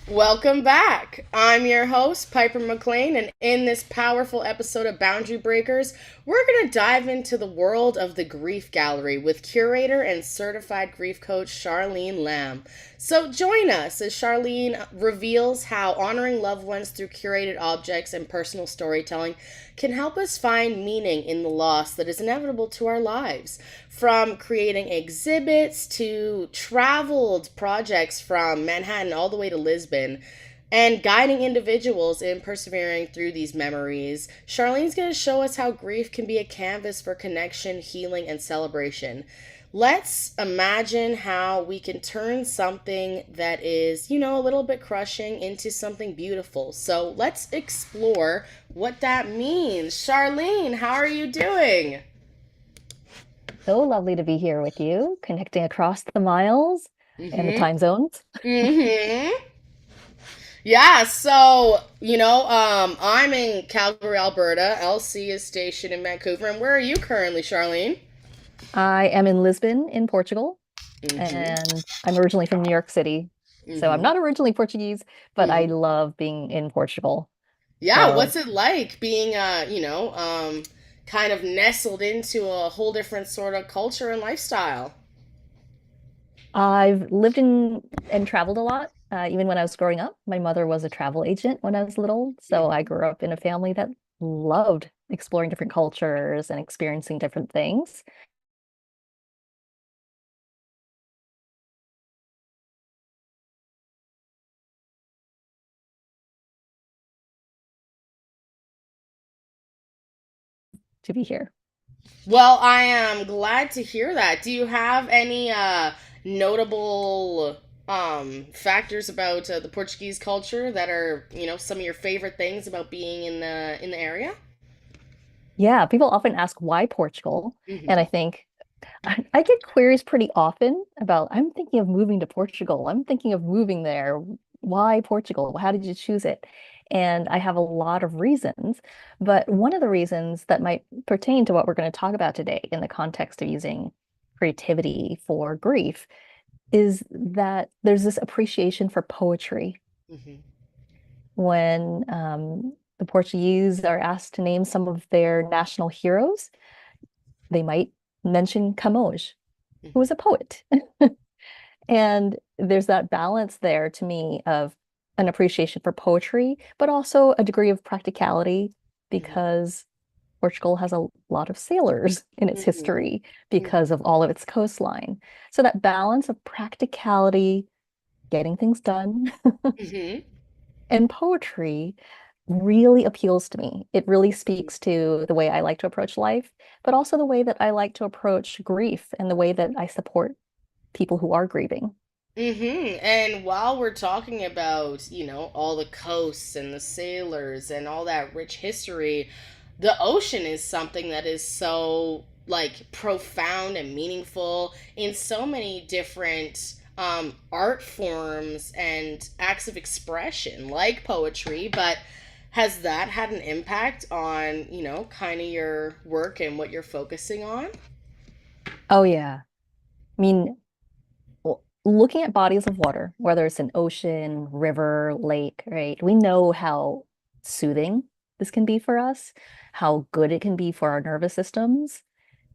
Welcome back. I'm your host, Piper McLean, and in this powerful episode of Boundary Breakers, we're going to dive into the world of the grief gallery with curator and certified grief coach Charlene Lam. So join us as Charlene reveals how honoring loved ones through curated objects and personal storytelling can help us find meaning in the loss that is inevitable to our lives. From creating exhibits to traveled projects from Manhattan all the way to Lisbon, and guiding individuals in persevering through these memories, Charlene's going to show us how grief can be a canvas for connection, healing, and celebration. Let's imagine how we can turn something that is, a little bit crushing into something beautiful. So let's explore what that means. Charlene, how are you doing? So lovely to be here with you, connecting across the miles and the Mm-hmm. time zones. Mm-hmm. Yeah, so, I'm in Calgary, Alberta. LC is stationed in Vancouver. And where are you currently, Charlene? I am in Lisbon, in Portugal, Mm-hmm. and I'm originally from New York City. So I'm Mm-hmm. not originally Portuguese, but I Mm-hmm. love being in Portugal. Yeah, So what's it like being, kind of nestled into a whole different sort of culture and lifestyle? I've lived in and traveled a lot. Even when I was growing up, my mother was a travel agent when I was little. So I Mm-hmm. grew up in a family that loved exploring different cultures and experiencing different things. To be here. Well, I am glad to hear that. Do you have any notable factors about the Portuguese culture that are, some of your favorite things about being in the area? Yeah, people often ask why Portugal, and Hmm. I think I get queries pretty often about, I'm thinking of moving to Portugal. I'm thinking of moving there. Why Portugal? How did you choose it? And I have a lot of reasons, but one of the reasons that might pertain to what we're going to talk about today in the context of using creativity for grief is that there's this appreciation for poetry. Hmm. When the Portuguese are asked to name some of their national heroes, they might mention Camões, who was a poet. And there's that balance there to me of an appreciation for poetry, but also a degree of practicality Hmm. because Portugal has a lot of sailors in its Hmm. history because of all of its coastline. So that balance of practicality, getting things done, Hmm. and poetry really appeals to me. It really speaks to the way I like to approach life, but also the way that I like to approach grief and the way that I support people who are grieving. And while we're talking about, all the coasts and the sailors and all that rich history, the ocean is something that is so like profound and meaningful in so many different art forms and acts of expression, like poetry. But has that had an impact on, kind of your work and what you're focusing on? Oh, yeah. I mean, looking at bodies of water, whether it's an ocean, river, lake, right? We know how soothing this can be for us, how good it can be for our nervous systems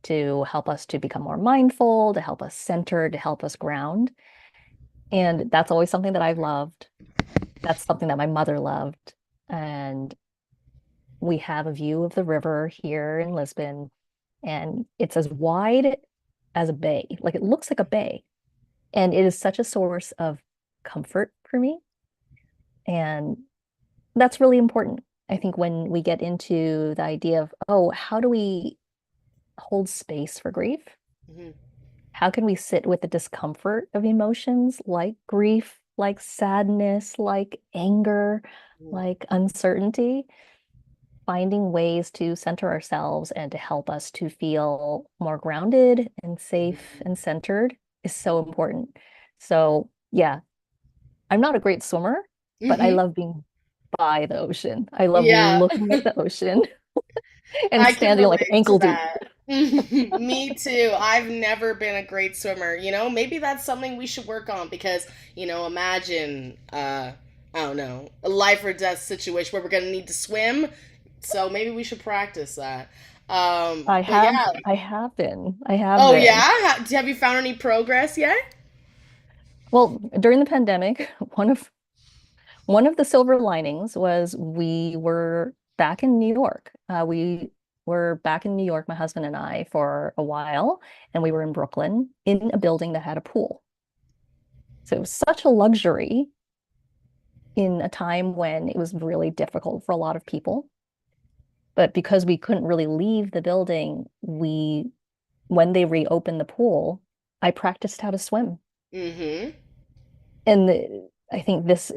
to help us to become more mindful, to help us center, to help us ground. And that's always something that I've loved. That's something that my mother loved. And we have a view of the river here in Lisbon, and it's as wide as a bay. Like it looks like a bay. And it is such a source of comfort for me. And that's really important. I think when we get into the idea of, oh, how do we hold space for grief? Hmm. How can we sit with the discomfort of emotions like grief, like sadness, like anger, like uncertainty? Finding ways to center ourselves and to help us to feel more grounded and safe Hmm. and centered is so important. So, yeah, I'm not a great swimmer, but I Hmm. love being by the ocean. I love Yeah. looking at the ocean and I can standing like relate to ankle deep. that. Me too. I've never been a great swimmer. Maybe that's something we should work on because, imagine I don't know, a life or death situation where we're gonna need to swim. So maybe we should practice that. But yeah. I have Oh been. yeah. Have you found any progress yet? Well, during the pandemic, one of the silver linings was we were back in New York. We were back in New York, my husband and I, for a while, and we were in Brooklyn in a building that had a pool. So it was such a luxury in a time when it was really difficult for a lot of people. But because we couldn't really leave the building, when they reopened the pool, I practiced how to swim. Mm-hmm. And I think this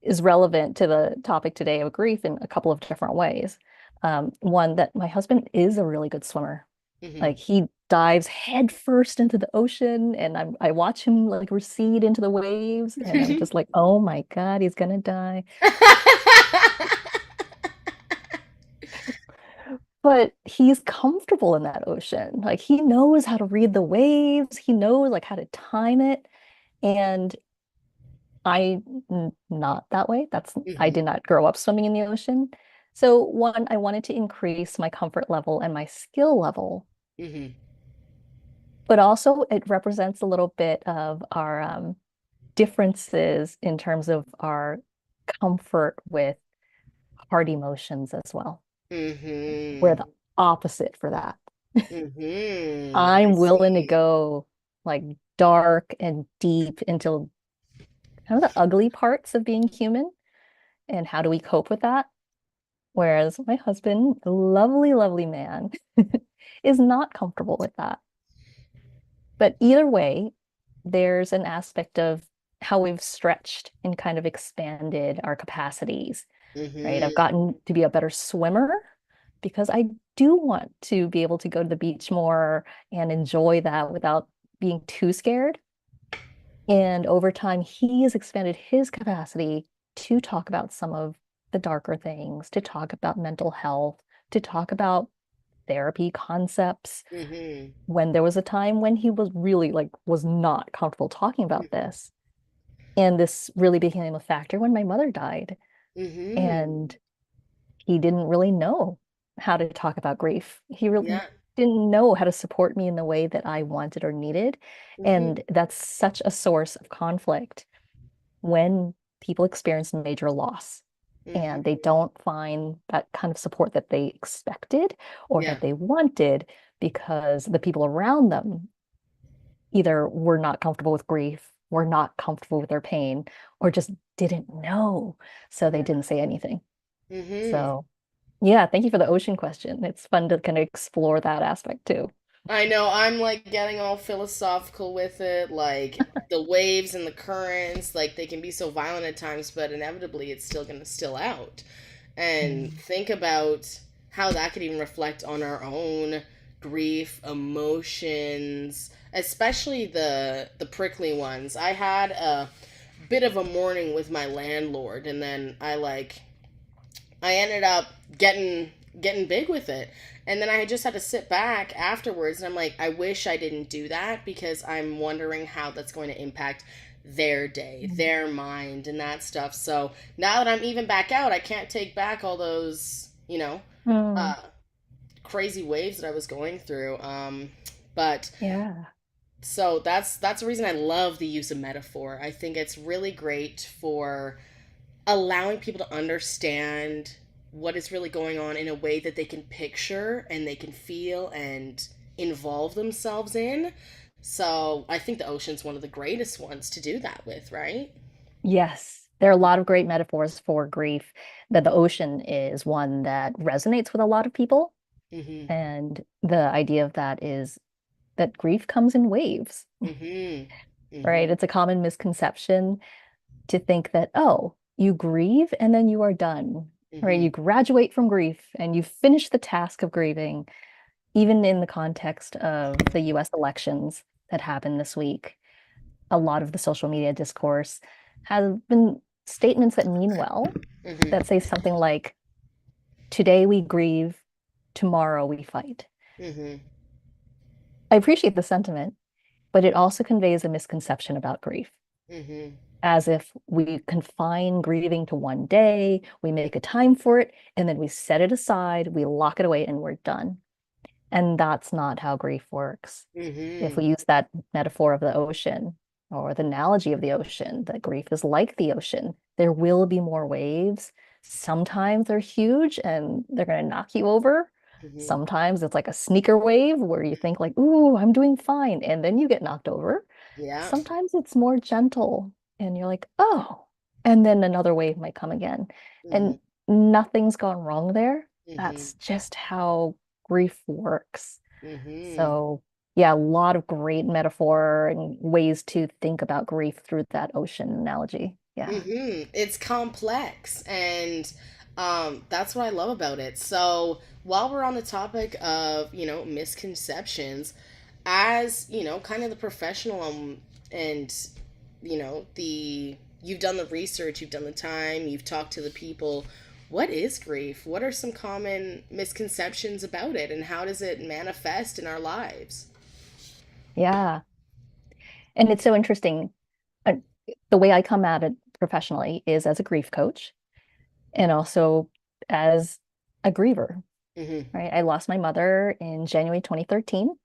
is relevant to the topic today of grief in a couple of different ways. One, that my husband is a really good swimmer. Mm-hmm. Like he dives head first into the ocean, and I watch him like recede into the waves, and I'm just like, oh my God, he's gonna die. But he's comfortable in that ocean. Like he knows how to read the waves, he knows like how to time it. And not that way. I Mm-hmm. did not grow up swimming in the ocean. So one, I wanted to increase my comfort level and my skill level, Mm-hmm. but also it represents a little bit of our differences in terms of our comfort with hard emotions as well. We're Mm-hmm. the opposite for that. Mm-hmm. I I'm willing to see. go like dark and deep into kind of the ugly parts of being human and how do we cope with that? Whereas my husband, a lovely, lovely man, is not comfortable with that. But either way, there's an aspect of how we've stretched and kind of expanded our capacities, right? I've Mm-hmm. gotten to be a better swimmer because I do want to be able to go to the beach more and enjoy that without being too scared. And over time, he has expanded his capacity to talk about some of the darker things, to talk about mental health, to talk about therapy concepts. Mm-hmm. When there was a time when he was really like was not comfortable talking about this. And this really became a factor when my mother died. Mm-hmm. And he didn't really know how to talk about grief. He really Yeah. didn't know how to support me in the way that I wanted or needed. Mm-hmm. And that's such a source of conflict when people experience major loss and they Mm-hmm. don't find that kind of support that they expected or Yeah. that they wanted because the people around them either were not comfortable with grief, were not comfortable with their pain, or just didn't know. So they Yeah. didn't say anything. Mm-hmm. So, yeah, thank you for the ocean question. It's fun to kind of explore that aspect too. I know I'm like getting all philosophical with it, like the waves and the currents, like they can be so violent at times, but inevitably it's still gonna still out. And Mm. think about how that could even reflect on our own grief, emotions, especially the prickly ones. I had a bit of a morning with my landlord, and then I ended up getting big with it. And then I just had to sit back afterwards and I'm like, I wish I didn't do that because I'm wondering how that's going to impact their day, their mind, and that stuff. So now that I'm even back out, I can't take back all those, Mm. uh, crazy waves that I was going through. But Yeah. so that's the reason I love the use of metaphor. I think it's really great for allowing people to understand what is really going on in a way that they can picture and they can feel and involve themselves in. So I think the ocean's one of the greatest ones to do that with, right? Yes. There are a lot of great metaphors for grief, that the ocean is one that resonates with a lot of people. Mm-hmm. And the idea of that is that grief comes in waves, Mm-hmm. right? Mm-hmm. It's a common misconception to think that, oh, you grieve and then you are done, right? Mm-hmm. You graduate from grief and you finish the task of grieving, even in the context of the US elections that happened this week. A lot of the social media discourse has been statements that mean well, that Mm-hmm. say something like, today we grieve, tomorrow we fight. Mm-hmm. I appreciate the sentiment, but it also conveys a misconception about grief. Mm-hmm. as if we confine grieving to one day, we make a time for it, and then we set it aside, we lock it away, and we're done. And that's not how grief works. If Mm-hmm. we use that metaphor of the ocean or the analogy of the ocean, that grief is like the ocean, there will be more waves. Sometimes they're huge and they're going to knock you over. Mm-hmm. Sometimes it's like a sneaker wave where you think like, "Ooh, I'm doing fine," and then you get knocked over. Yeah. Sometimes it's more gentle and you're like, "Oh," and then another wave might come again. Mm-hmm. And nothing's gone wrong there. Mm-hmm. That's just how grief works. Mm-hmm. So, yeah, a lot of great metaphor and ways to think about grief through that ocean analogy. Yeah. It's complex, and that's what I love about it. So, while we're on the topic of, misconceptions, as, kind of the professional, and, the you've done the research, you've done the time, you've talked to the people. What is grief? What are some common misconceptions about it, and how does it manifest in our lives? Yeah. And it's so interesting. Uh, the way I come at it professionally is as a grief coach and also as a griever, Mm-hmm. right? I lost my mother in January 2013,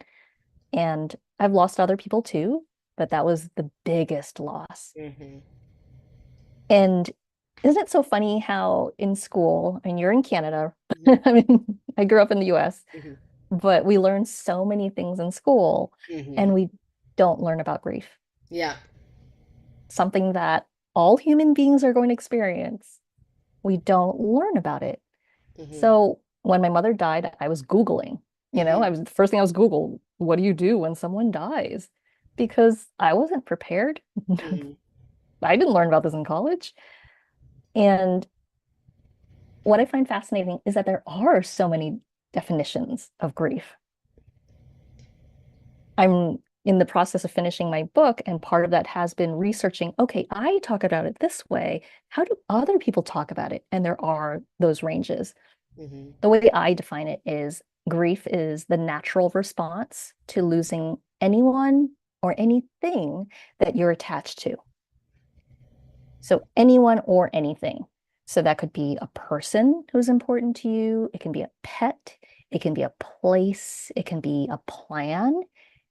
and I've lost other people too, but that was the biggest loss. Mm-hmm. And isn't it so funny how in school, and you're in Canada, Mm-hmm. I mean, I grew up in the US, Mm-hmm. but we learn so many things in school Mm-hmm. and we don't learn about grief, Yeah. something that all human beings are going to experience. We don't learn about it. Mm-hmm. So when my mother died, I was Googling, Mm-hmm. I was the first thing I was Google, what do you do when someone dies? Because I wasn't prepared. Mm-hmm. I didn't learn about this in college. And what I find fascinating is that there are so many definitions of grief. I'm in the process of finishing my book, and part of that has been researching, okay, I talk about it this way. How do other people talk about it? And there are those ranges. Mm-hmm. The way I define it is grief is the natural response to losing anyone or anything that you're attached to. So anyone or anything. So that could be a person who's important to you. It can be a pet. It can be a place. It can be a plan.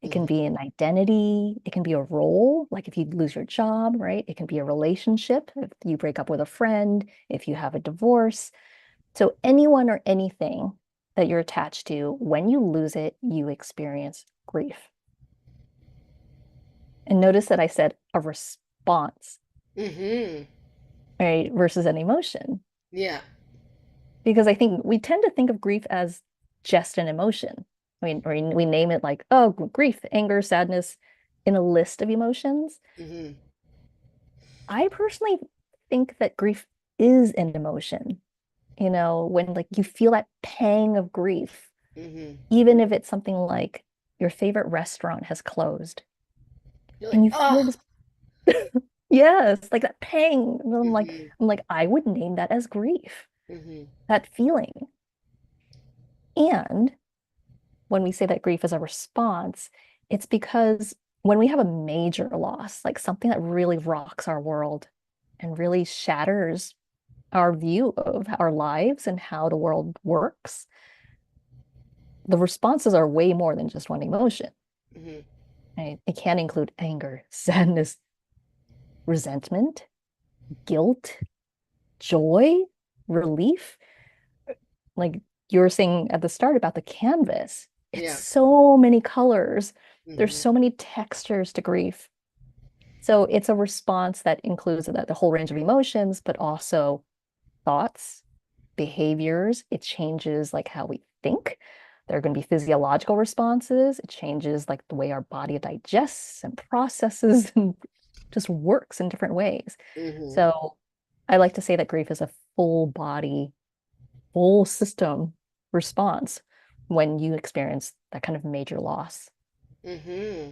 It can Mm-hmm. be an identity. It can be a role, like if you lose your job, right? It can be a relationship, if you break up with a friend, if you have a divorce. So anyone or anything that you're attached to, when you lose it, you experience grief. And notice that I said a response, Mm-hmm. right, versus an emotion. Yeah. Because I think we tend to think of grief as just an emotion. I mean, or we name it like, oh, grief, anger, sadness in a list of emotions. Mm-hmm. I personally think that grief is an emotion, when like you feel that pang of grief, Mm-hmm. even if it's something like your favorite restaurant has closed You're and like, you feel oh. this, yes, like that pang. And I'm like, Mm-hmm. I'm like, I would name that as grief, Mm-hmm. that feeling. And when we say that grief is a response, it's because when we have a major loss, like something that really rocks our world and really shatters our view of our lives and how the world works, the responses are way more than just one emotion. Mm-hmm. Right? It can include anger, sadness, resentment, guilt, joy, relief. Like you were saying at the start about the canvas, it's Yeah. so many colors. There's Mm-hmm. so many textures to grief. So it's a response that includes the whole range of emotions, but also thoughts, behaviors. It changes like how we think. There are going to be physiological responses. It changes like the way our body digests and processes and just works in different ways. Mm-hmm. So I like to say that grief is a full body, full system response when you experience that kind of major loss. Mm-hmm.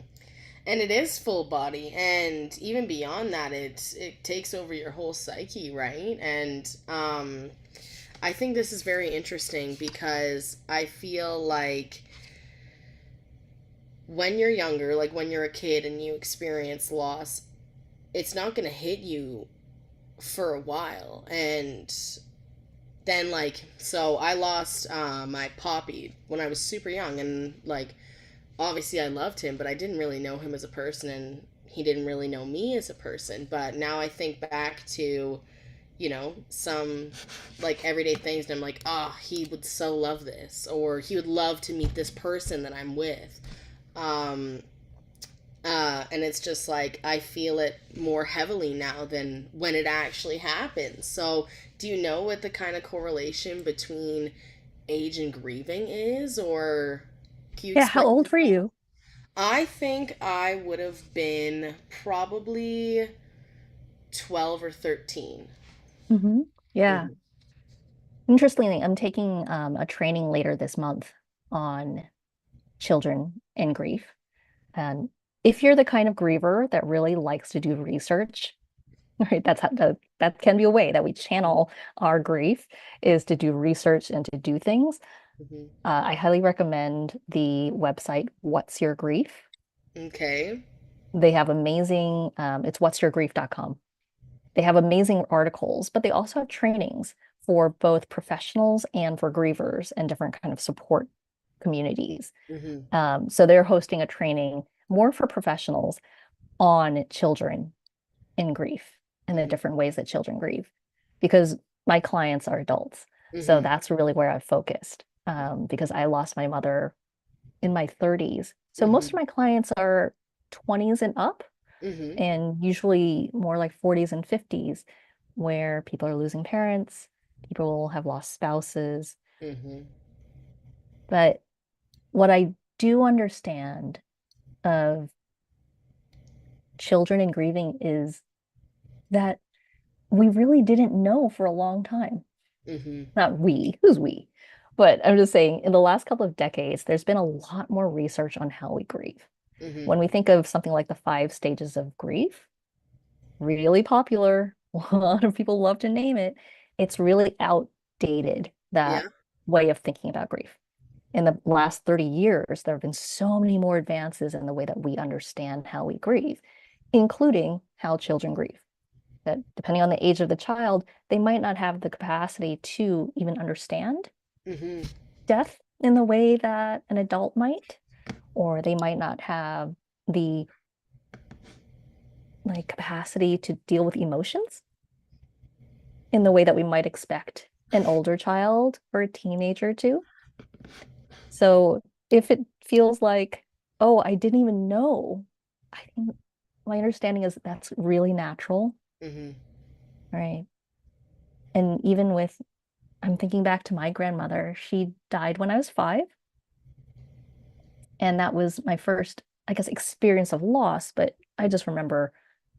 And it is full body, and even beyond that, it takes over your whole psyche, right? And I think this is very interesting because I feel like when you're younger, like when you're a kid and you experience loss, it's not going to hit you for a while. And then, like, so I lost my poppy when I was super young, and like, obviously I loved him, but I didn't really know him as a person, and he didn't really know me as a person. But now I think back to, some like everyday things, and I'm like, oh, he would so love this, or he would love to meet this person that I'm with. Um, and it's just like I feel it more heavily now than when it actually happens. So, do you know what the kind of correlation between age and grieving is, or can you Yeah, how explain old it? were you? I think I would have been probably 12 or 13. Hmm. Yeah. Mm-hmm. Interestingly, I'm taking a training later this month on children and grief. And if you're the kind of griever that really likes to do research, right, that can be a way that we channel our grief is to do research and to do things. Mm-hmm. I highly recommend the website What's Your Grief. Okay. They have amazing, it's what'syourgrief.com. They have amazing articles, but they also have trainings for both professionals and for grievers and different kind of support communities. Mm-hmm. So they're hosting a training more for professionals on children in grief and the Mm-hmm. different ways that children grieve, because my clients are adults. So Mm-hmm. that's really where I've focused, because I lost my mother in my 30s. So most Mm-hmm. of my clients are 20s and up, Mm-hmm. and usually more like 40s and 50s, where people are losing parents, people have lost spouses. Mm-hmm. But what I do understand of children and grieving is that we really didn't know for a long time. Mm-hmm. Not we, who's we? But I'm just saying, in the last couple of decades, there's been a lot more research on how we grieve. Mm-hmm. When we think of something like the 5 stages of grief, really popular, a lot of people love to name it, it's really outdated, that Yeah. way of thinking about grief. In the last 30 years, there have been so many more advances in the way that we understand how we grieve, including how children grieve. That depending on the age of the child, they might not have the capacity to even understand Mm-hmm. death in the way that an adult might, or they might not have the like capacity to deal with emotions in the way that we might expect an older child or a teenager to. So if it feels like, oh, I didn't even know, I think my understanding is that that's really natural, Mm-hmm. right? And even with, I'm thinking back to my grandmother, she died when I was 5. And that was my first, I guess, experience of loss. But I just remember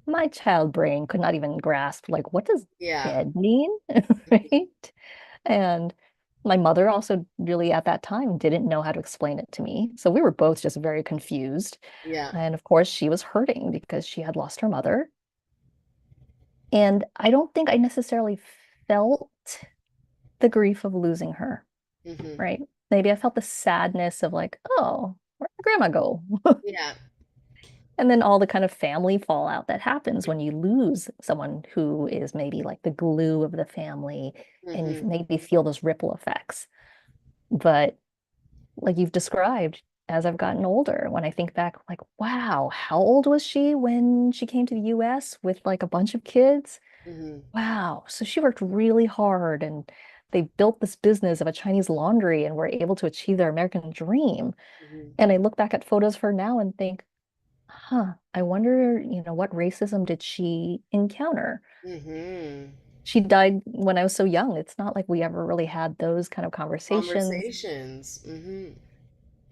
my child brain could not even grasp, like, what does Yeah. dead mean? Right? And my mother also really at that time didn't know how to explain it to me. So we were both just very confused. Yeah. And of course, she was hurting because she had lost her mother. And I don't think I necessarily felt the grief of losing her, Mm-hmm. right? Maybe I felt the sadness of like, oh, where'd my grandma go? Yeah. And then all the kind of family fallout that happens when you lose someone who is maybe like the glue of the family, and you Mm-hmm. maybe feel those ripple effects. But like you've described, as I've gotten older, when I think back, like, wow, how old was she when she came to the US with like a bunch of kids? Mm-hmm. Wow. So she worked really hard, and they built this business of a Chinese laundry and were able to achieve their American dream. Mm-hmm. And I look back at photos of her now and think, huh, I wonder, what racism did she encounter? Mm-hmm. She died when I was so young. It's not like we ever really had those kind of conversations. Conversations. Mm-hmm.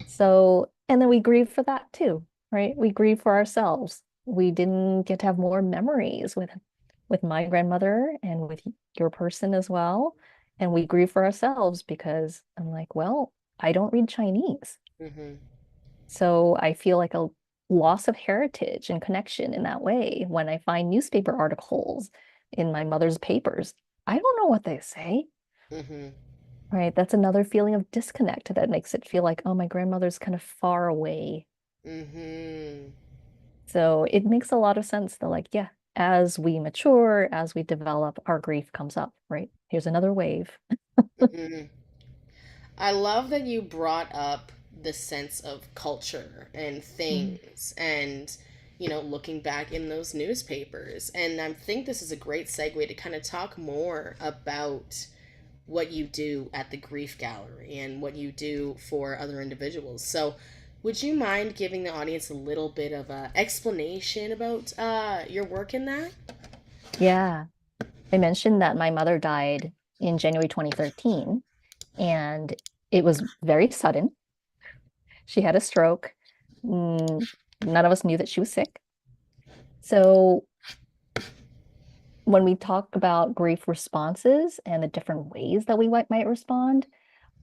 So, and then we grieve for that too, right? We grieve for ourselves. We didn't get to have more memories with my grandmother and with your person as well. And we grieve for ourselves because I'm like, well, I don't read Chinese. Mm-hmm. So I feel like a loss of heritage and connection in that way when I find newspaper articles in my mother's papers. I don't know what they say, Mm-hmm. right? That's another feeling of disconnect that makes it feel like, oh, my grandmother's kind of far away. Mm-hmm. So it makes a lot of sense that, like, yeah, as we mature, as we develop, our grief comes up, right? Here's another wave. Mhm. I love that you brought up the sense of culture and Mm. things and, looking back in those newspapers. And I think this is a great segue to kind of talk more about what you do at the Grief Gallery and what you do for other individuals. So, would you mind giving the audience a little bit of a explanation about your work in that? Yeah. I mentioned that my mother died in January 2013, and it was very sudden. She had a stroke. Mm, None of us knew that she was sick. So when we talk about grief responses and the different ways that we might respond,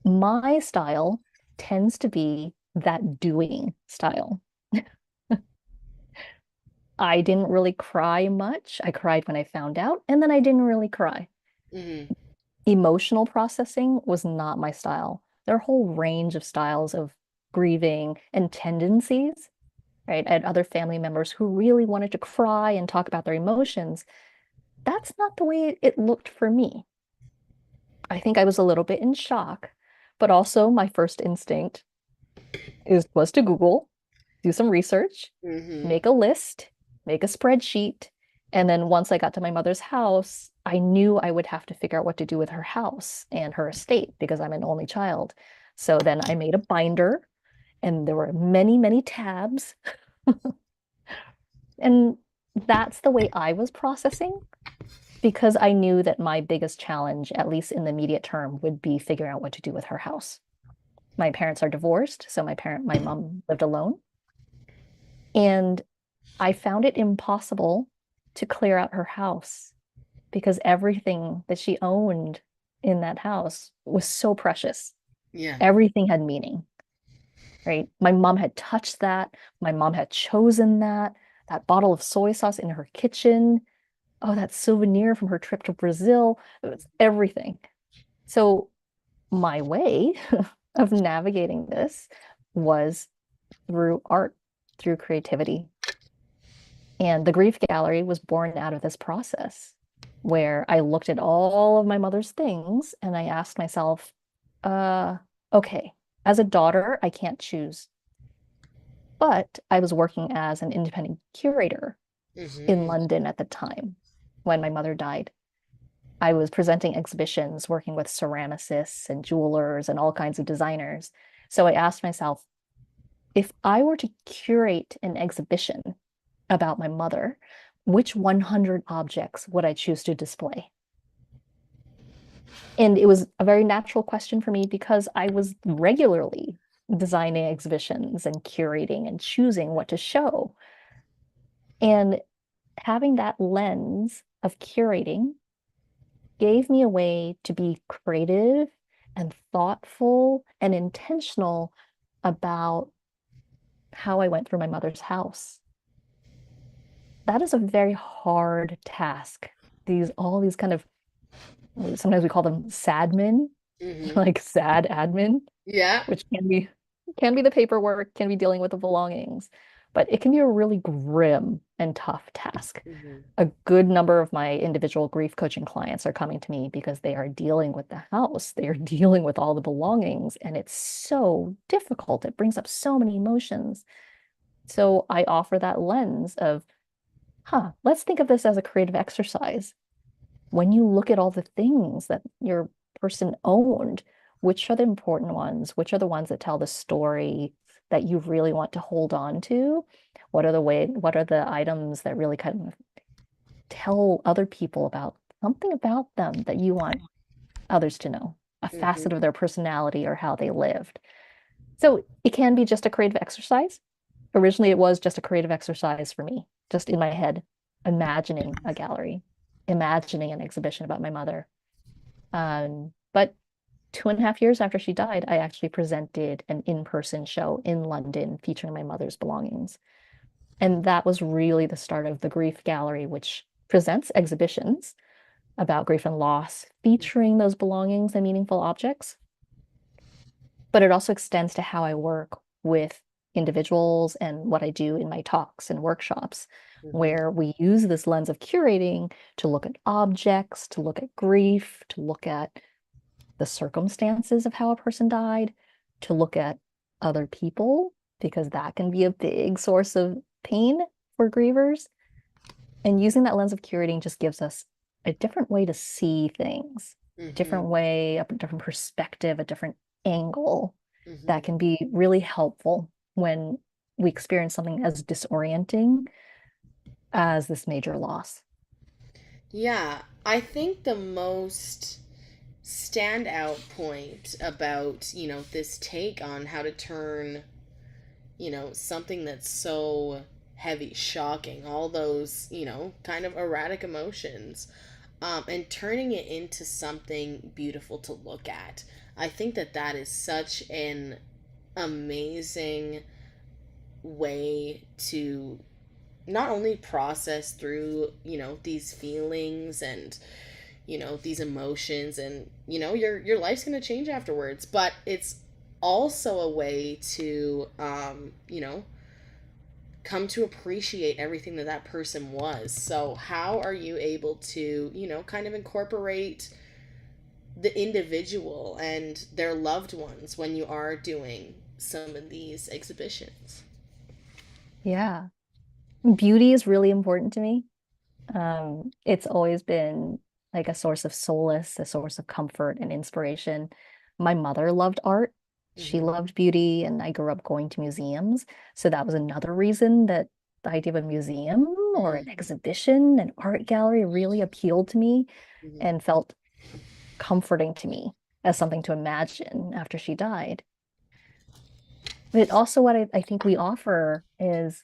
my style tends to be that doing style. I didn't really cry much. I cried when I found out, and then I didn't really cry. Mm-hmm. Emotional processing was not my style. There are a whole range of styles of grieving and tendencies, right? I had other family members who really wanted to cry and talk about their emotions. That's not the way it looked for me. I think I was a little bit in shock, but also my first instinct was to Google, do some research, Mm-hmm. make a list, make a spreadsheet, and then once I got to my mother's house, I knew I would have to figure out what to do with her house and her estate because I'm an only child. So then I made a binder, and there were many, many tabs, and that's the way I was processing because I knew that my biggest challenge, at least in the immediate term, would be figuring out what to do with her house. My parents are divorced, so my mom lived alone. And I found it impossible to clear out her house because everything that she owned in that house was so precious. Yeah. Everything had meaning, right? My mom had touched that. My mom had chosen that. That bottle of soy sauce in her kitchen. Oh, that souvenir from her trip to Brazil. It was everything. So my way of navigating this was through art, through creativity. And the Grief Gallery was born out of this process where I looked at all of my mother's things and I asked myself, uh, okay, as a daughter, I can't choose. But I was working as an independent curator in Mm-hmm. London at the time when my mother died. I was presenting exhibitions, working with ceramicists and jewelers and all kinds of designers. So I asked myself, if I were to curate an exhibition about my mother, which 100 objects would I choose to display? And it was a very natural question for me because I was regularly designing exhibitions and curating and choosing what to show. And having that lens of curating gave me a way to be creative and thoughtful and intentional about how I went through my mother's house. That is a very hard task. All these kind of, sometimes we call them sadmin, Mm-hmm. like sad admin, Yeah. which can be the paperwork, can be dealing with the belongings, but it can be a really grim and tough task. Mm-hmm. A good number of my individual grief coaching clients are coming to me because they are dealing with the house, they are dealing with all the belongings, and it's so difficult. It brings up so many emotions. So I offer that lens of, let's think of this as a creative exercise. When you look at all the things that your person owned, which are the important ones? Which are the ones that tell the story that you really want to hold on to? What are the items that really kind of tell other people about something about them that you want others to know, a facet Mm-hmm. of their personality or how they lived? So it can be just a creative exercise. Originally, it was just a creative exercise for me, just in my head, imagining a gallery, imagining an exhibition about my mother. But 2.5 years after she died, I actually presented an in-person show in London featuring my mother's belongings. And that was really the start of the Grief Gallery, which presents exhibitions about grief and loss, featuring those belongings and meaningful objects. But it also extends to how I work with individuals and what I do in my talks and workshops, Mm-hmm. where we use this lens of curating to look at objects, to look at grief, to look at the circumstances of how a person died, to look at other people, because that can be a big source of pain for grievers. And using that lens of curating just gives us a different way to see things, Mm-hmm. different way, a different perspective, a different angle that Mm-hmm. can be really helpful when we experience something as disorienting as this major loss. Yeah, I think the most standout point about, this take on how to turn, something that's so heavy, shocking, all those, kind of erratic emotions, and turning it into something beautiful to look at. I think that that is such an amazing way to not only process through, these feelings and, these emotions, and, your life's going to change afterwards, but it's also a way to, come to appreciate everything that that person was. So how are you able to, kind of incorporate the individual and their loved ones when you are doing some of these exhibitions? Yeah. Beauty is really important to me. It's always been like a source of solace, a source of comfort and inspiration. My mother loved art. She Mm-hmm. loved beauty, and I grew up going to museums. So that was another reason that the idea of a museum or Mm-hmm. an exhibition, an art gallery really appealed to me Mm-hmm. and felt comforting to me as something to imagine after she died. But also, what I think we offer is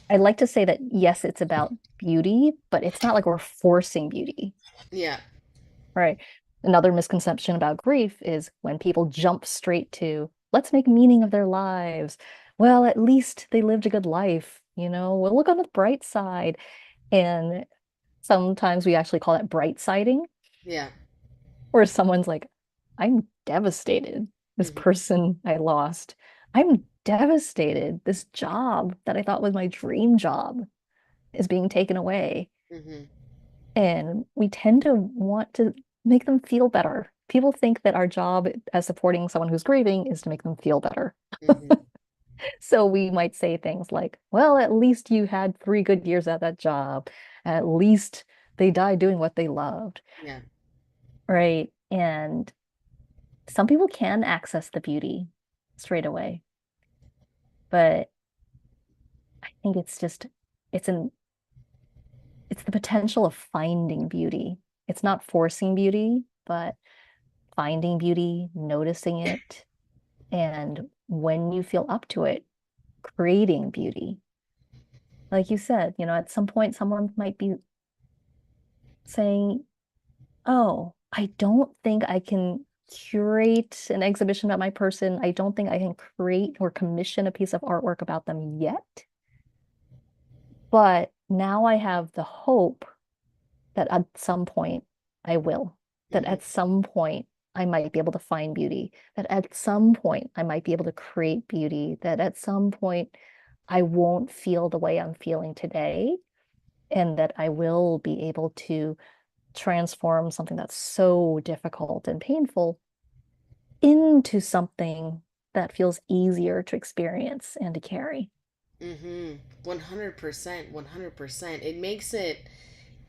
I like to say that yes, it's about beauty, but it's not like we're forcing beauty, Yeah. right? Another misconception about grief is when people jump straight to, let's make meaning of their lives. Well, at least they lived a good life, we'll look on the bright side. And sometimes we actually call that bright siding, Yeah. where someone's like, I'm devastated. This Mm-hmm. person I lost. I'm devastated. This job that I thought was my dream job is being taken away. Mm-hmm. And we tend to want to make them feel better. People think that our job as supporting someone who's grieving is to make them feel better. Mm-hmm. So we might say things like, well, at least you had 3 good years at that job. At least they died doing what they loved, Yeah. right? And some people can access the beauty straight away, but I think it's an it's the potential of finding beauty. It's not forcing beauty, but finding beauty, noticing it, and when you feel up to it, creating beauty. Like you said, at some point, someone might be saying, oh, I don't think I can curate an exhibition about my person. I don't think I can create or commission a piece of artwork about them yet. But now I have the hope that at some point I will, that Mm-hmm. at some point I might be able to find beauty, that at some point I might be able to create beauty, that at some point I won't feel the way I'm feeling today, and that I will be able to transform something that's so difficult and painful into something that feels easier to experience and to carry. Mm-hmm. 100%. 100%. It makes it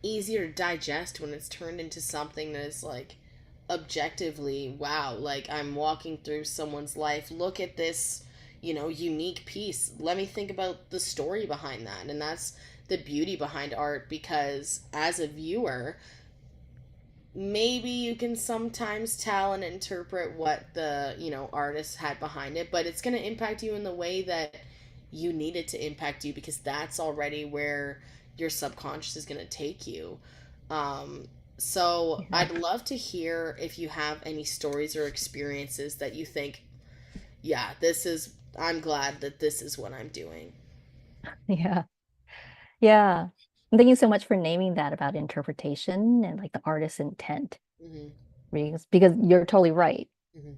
easier to digest when it's turned into something that is like objectively, wow, like I'm walking through someone's life. Look at this, unique piece. Let me think about the story behind that. And that's the beauty behind art, because as a viewer, maybe you can sometimes tell and interpret what the artist had behind it, but it's going to impact you in the way that you need it to impact you, because that's already where your subconscious is going to take you. So Yeah. I'd love to hear if you have any stories or experiences that you think, yeah, I'm glad that this is what I'm doing. Yeah. Yeah. And thank you so much for naming that about interpretation and like the artist's intent. Hmm. Because you're totally right. Hmm.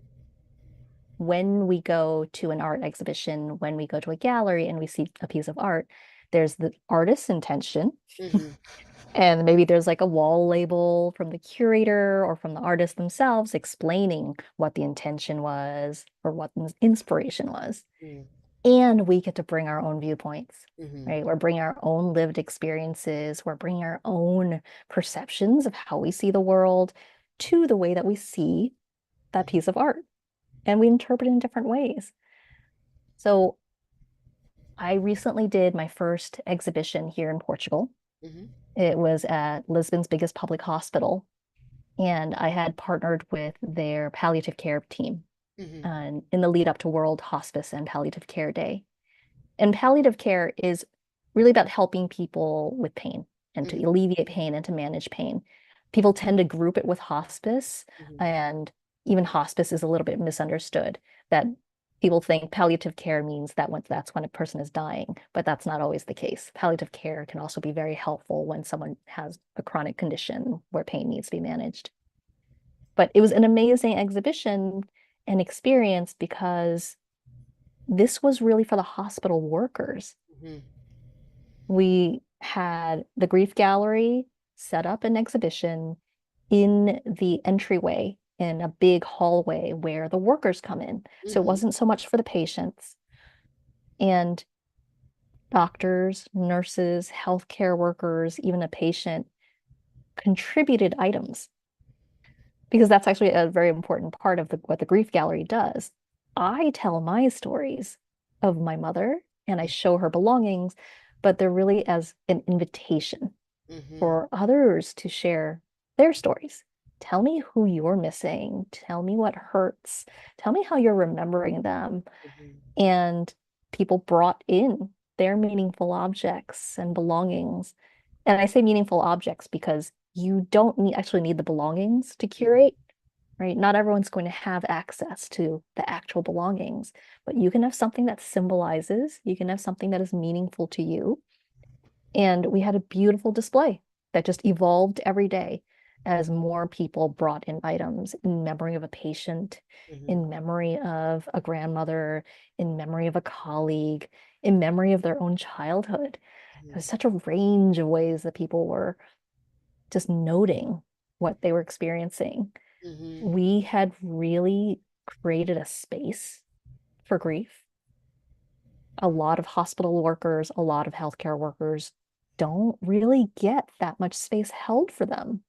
When we go to an art exhibition, when we go to a gallery and we see a piece of art, There's the artist's intention, Mm-hmm. and maybe there's like a wall label from the curator or from the artist themselves explaining what the intention was or what the inspiration was. And we get to bring our own viewpoints, Mm-hmm. right? We're bringing our own lived experiences. We're bringing our own perceptions of how we see the world to the way that we see that piece of art. And we interpret it in different ways. So I recently did my first exhibition here in Portugal. Mm-hmm. It was at Lisbon's biggest public hospital, and I had partnered with their palliative care team Mm-hmm. in the lead up to World Hospice and Palliative Care Day. And palliative care is really about helping people with pain and to Mm-hmm. alleviate pain and to manage pain. People tend to group it with hospice, Mm-hmm. and even hospice is a little bit misunderstood. That people think palliative care means that that's when a person is dying, but that's not always the case. Palliative care can also be very helpful when someone has a chronic condition where pain needs to be managed. But it was an amazing exhibition and experience because this was really for the hospital workers. Mm-hmm. We had the grief gallery set up an exhibition in the entryway in a big hallway where the workers come in. So it Mm-hmm. wasn't so much for the patients. And doctors, nurses, healthcare workers, even a patient contributed items because that's actually a very important part of what the grief gallery does. I tell my stories of my mother and I show her belongings, but they're really as an invitation Mm-hmm. for others to share their stories. Tell me who you're missing. Tell me what hurts. Tell me how you're remembering them. Mm-hmm. And people brought in their meaningful objects and belongings. And I say meaningful objects because you don't actually need the belongings to curate, right? Not everyone's going to have access to the actual belongings, but you can have something that symbolizes, you can have something that is meaningful to you. And we had a beautiful display that just evolved every day as more people brought in items in memory of a patient, Mm-hmm. in memory of a grandmother, in memory of a colleague, in memory of their own childhood. There's such a range of ways that people were just noting what they were experiencing. Mm-hmm. We had really created a space for grief. A lot of hospital workers, a lot of healthcare workers don't really get that much space held for them.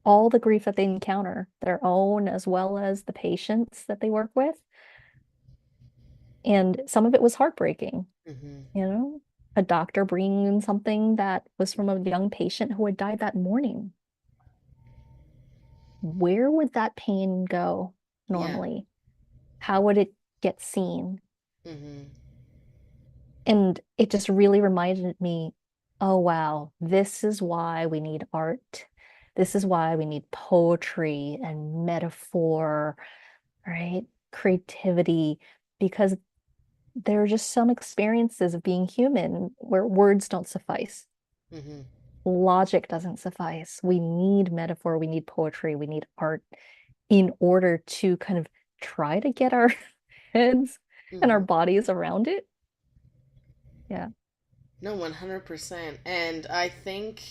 All the grief that they encounter, their own as well as the patients that they work with. And some of it was heartbreaking, Mm-hmm. you know, a doctor bringing in something that was from a young patient who had died that morning. Where would that pain go Yeah. normally? How would it get seen? Mm-hmm. And it just really reminded me, oh, wow, this is why we need art. This is why we need poetry and metaphor, right? Creativity, because there are just some experiences of being human where words don't suffice. Mm-hmm. Logic doesn't suffice. We need metaphor, we need poetry, we need art in order to kind of try to get our heads and our Mm-hmm. bodies around it. Yeah. No, 100%. And I think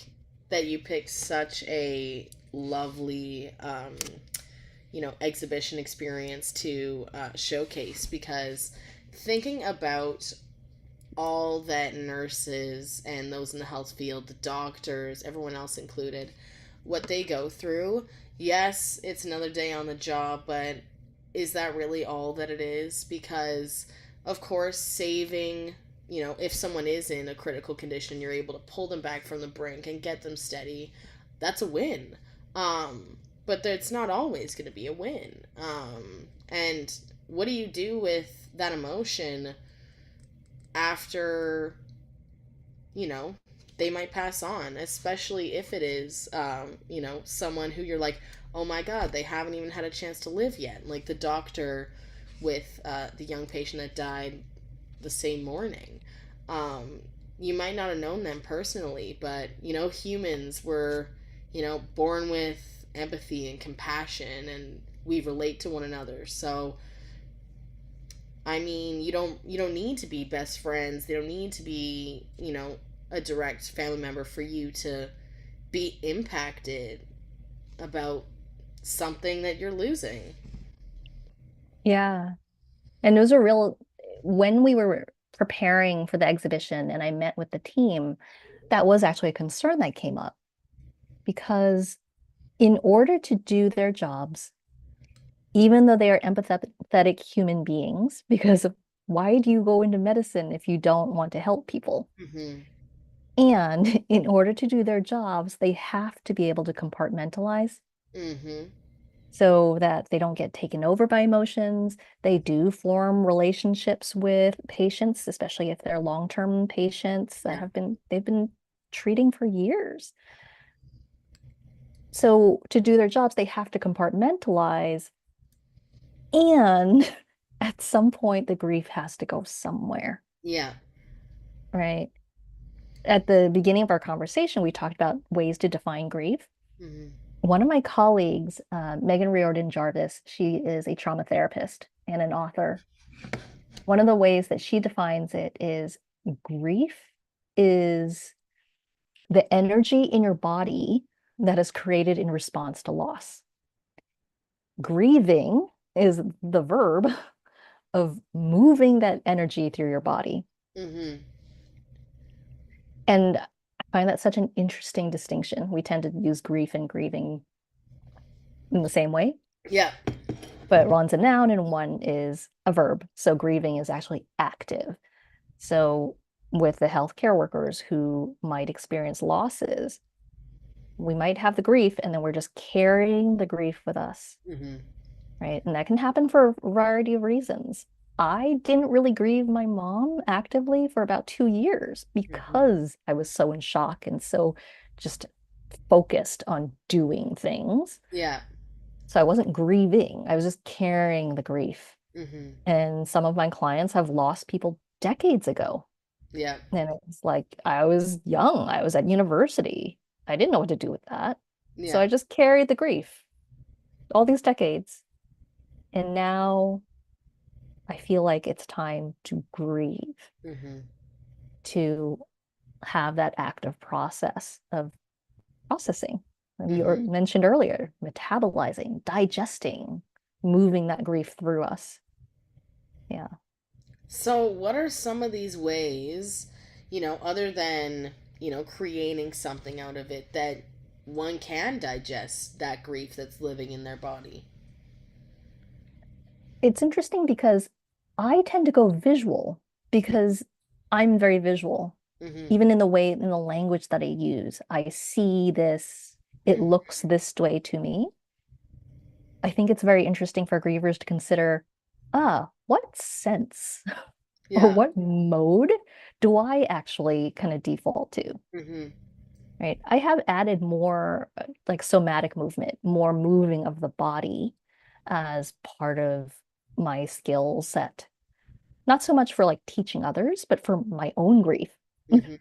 that you picked such a lovely, exhibition experience to showcase because thinking about all that nurses and those in the health field, the doctors, everyone else included, what they go through. Yes, it's another day on the job, but is that really all that it is? Because, of course, saving, if someone is in a critical condition, you're able to pull them back from the brink and get them steady. That's a win. But it's not always going to be a win. And what do you do with that emotion after, you know, they might pass on, especially if it is, someone who you're like, oh my God, they haven't even had a chance to live yet. Like the doctor with the young patient that died the same morning. Um, you might not have known them personally, but, humans were, born with empathy and compassion, and we relate to one another. So I mean, you don't need to be best friends. They don't need to be, you know, a direct family member for you to be impacted about something that you're losing. Yeah. And it was a real, when we were preparing for the exhibition and I met with the team, that was actually a concern that came up because in order to do their jobs, even though they are empathetic human beings, because of why do you go into medicine if you don't want to help people? Mhm. And in order to do their jobs, they have to be able to compartmentalize Mhm. so that they don't get taken over by emotions. They do form relationships with patients, especially if they're long-term patients that Yeah. they've been treating for years. So to do their jobs, they have to compartmentalize. And at some point, the grief has to go somewhere, Yeah. right? At the beginning of our conversation, we talked about ways to define grief. Mhm. One of my colleagues, Megan Riordan Jarvis, she is a trauma therapist and an author. One of the ways that she defines it is grief is the energy in your body that is created in response to loss. Grieving is the verb of moving that energy through your body. Mhm. And I find that such an interesting distinction. We tend to use grief and grieving in the same way, Yeah. but one's a noun and one is a verb. So grieving is actually active. So with the healthcare workers who might experience losses, we might have the grief and then we're just carrying the grief with us, Mhm. right? And that can happen for a variety of reasons. I didn't really grieve my mom actively for about 2 years Mhm. because I was so in shock and so just focused on doing things. Yeah. So I wasn't grieving, I was just carrying the grief. Mhm. And some of my clients have lost people decades ago. Yeah. And it's like I was young, I was at university. I didn't know what to do with that. So Yeah. I just carried the grief all these decades. And now I feel like it's time to grieve, Mhm. to have that active process of processing. You Mhm. mentioned earlier, metabolizing, digesting, moving that grief through us. Yeah. So, what are some of these ways, you know, other than, you know, creating something out of it that one can digest that grief that's living in their body? It's interesting because I tend to go visual because I'm very visual, Mhm. even in the way, in the language that I use. I see this, it Mhm. looks this way to me. I think it's very interesting for grievers to consider, what sense or Yeah. what mode do I actually kind of default to? Mhm. Right. I have added more like somatic movement, more moving of the body as part of my skill set. Not so much for like teaching others, but for my own grief. Mhm.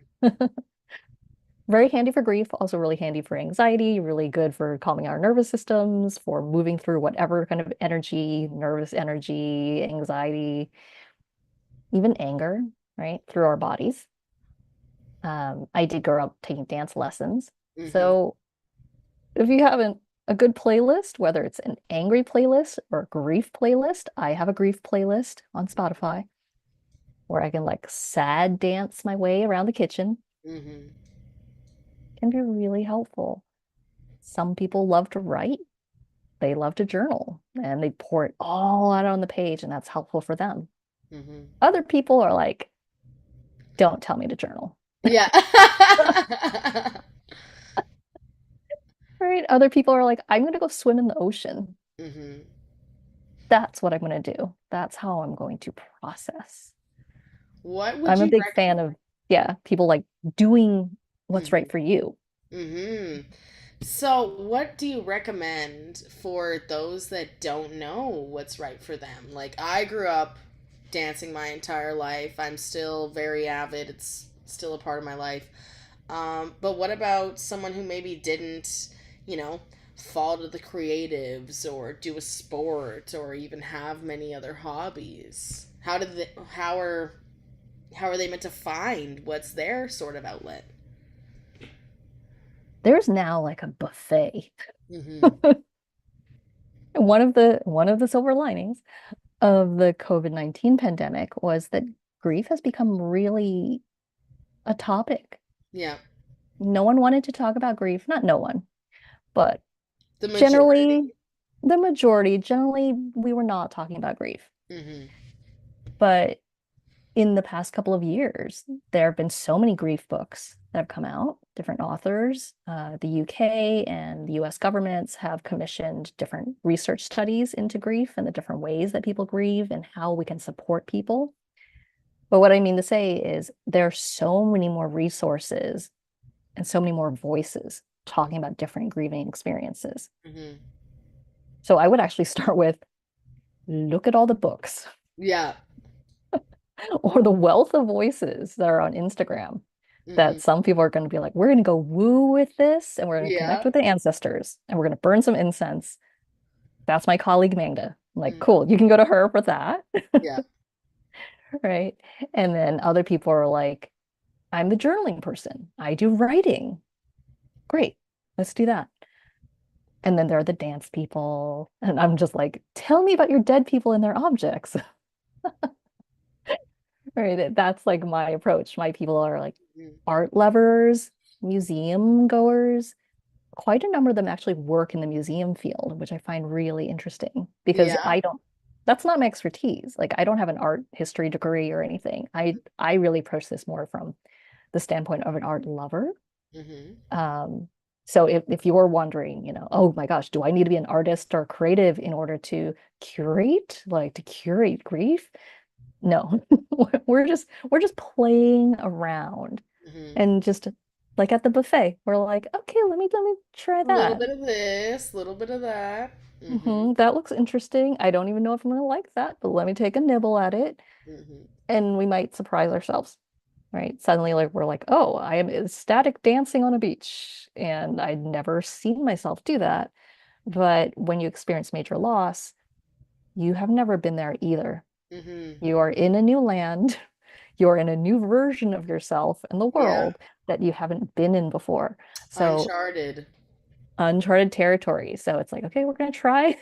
Very handy for grief, also really handy for anxiety, really good for calming our nervous systems, for moving through whatever kind of energy, nervous energy, anxiety, even anger, right, through our bodies. I did grow up taking dance lessons. Mhm. So if you have a good playlist, whether it's an angry playlist or a grief playlist, I have a grief playlist on Spotify where I can like sad dance my way around the kitchen. Mhm. It can be really helpful. Some people love to write, they love to journal, and they pour it all out on the page, and that's helpful for them. Mhm. Other people are like, don't tell me to journal. Yeah. Right? Other people are like, I'm going to go swim in the ocean. Mhm. That's what I'm going to do. That's how I'm going to process. What would I'm a you big fan recommend? of, yeah, people like doing what's right Mhm. for you. Mhm. So, what do you recommend for those that don't know what's right for them? Like, I grew up dancing my entire life. I'm still very avid. It's still a part of my life. But what about someone who maybe didn't, you know, fall to the creatives or do a sport or even have many other hobbies? How did they, how are they meant to find what's their sort of outlet? There's now like a buffet. Mm-hmm. One of the silver linings of the COVID-19 pandemic was that grief has become really a topic. Yeah. No one wanted to talk about grief, not no one, but The majority. generally, the majority, generally, we were not talking about grief. Mm-hmm. But in the past couple of years, there have been so many grief books that have come out, different authors. The UK and the US governments have commissioned different research studies into grief and the different ways that people grieve and how we can support people. But what I mean to say is there are so many more resources and so many more voices talking about different grieving experiences. Mm-hmm. So I would actually start with look at all the books Yeah. or the wealth of voices that are on Instagram Mm-hmm. that some people are going to be like, we're going to go woo with this and we're going to connect Yeah. with the ancestors and we're going to burn some incense. That's my colleague Mangda. I'm like, Mm-hmm. cool, you can go to her for that. Yeah. Right. And then other people are like, I'm the journaling person. I do writing. Great. Let's do that. And then there are the dance people. And I'm just like, tell me about your dead people and their objects. Right. That's like my approach. My people are like Mm-hmm. art lovers, museum goers. Quite a number of them actually work in the museum field, which I find really interesting because Yeah. that's not my expertise. Like I don't have an art history degree or anything. I really approach this more from the standpoint of an art lover. Mm-hmm. Um, so if you're wondering, oh my gosh, do I need to be an artist or creative in order to like to curate grief? No, we're just playing around Mm-hmm. and just like at the buffet, we're like, okay, let me try A little that. bit of this, a little bit of that. Mm-hmm. That looks interesting. I don't even know if I'm gonna like that, but let me take a nibble at it, Mm-hmm. and we might surprise ourselves, right? Suddenly, like we're like, oh, I am ecstatic dancing on a beach, and I'd never seen myself do that. But when you experience major loss, you have never been there either. Mm-hmm. You are in a new land. You're in a new version of yourself in the Yeah. world that you haven't been in before. So Uncharted. uncharted territory. So it's like, okay, we're gonna try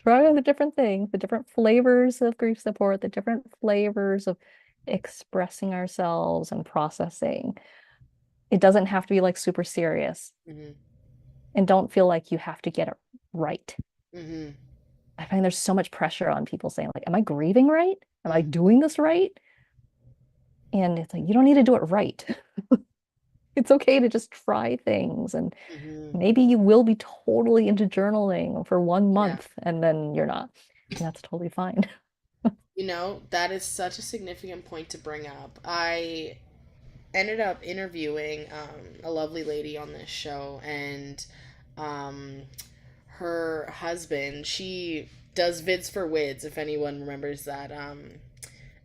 on the different things, the different flavors of grief support, the different flavors of expressing ourselves and processing. It doesn't have to be like super serious Mm-hmm. and don't feel like you have to get it right. Mm-hmm. I find there's so much pressure on people saying, like, am I grieving right? Am I Mm-hmm. doing this right? And it's like, you don't need to do it right. It's okay to just try things. And Mm-hmm. maybe you will be totally into journaling for one Yeah. month and then you're not. And that's totally fine. That is such a significant point to bring up. I ended up interviewing a lovely lady on this show, and um, her husband, she does Vids for Wids, if anyone remembers that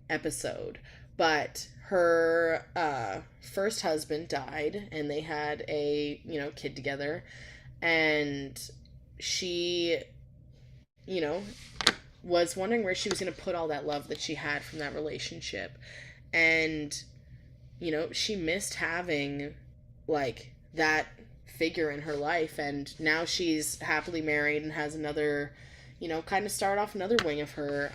episode. But her first husband died, and they had a kid together, and she you know was wondering where she was going to put all that love that she had from that relationship. And she missed having like that figure in her life, and now she's happily married and has another, kind of start off another wing of her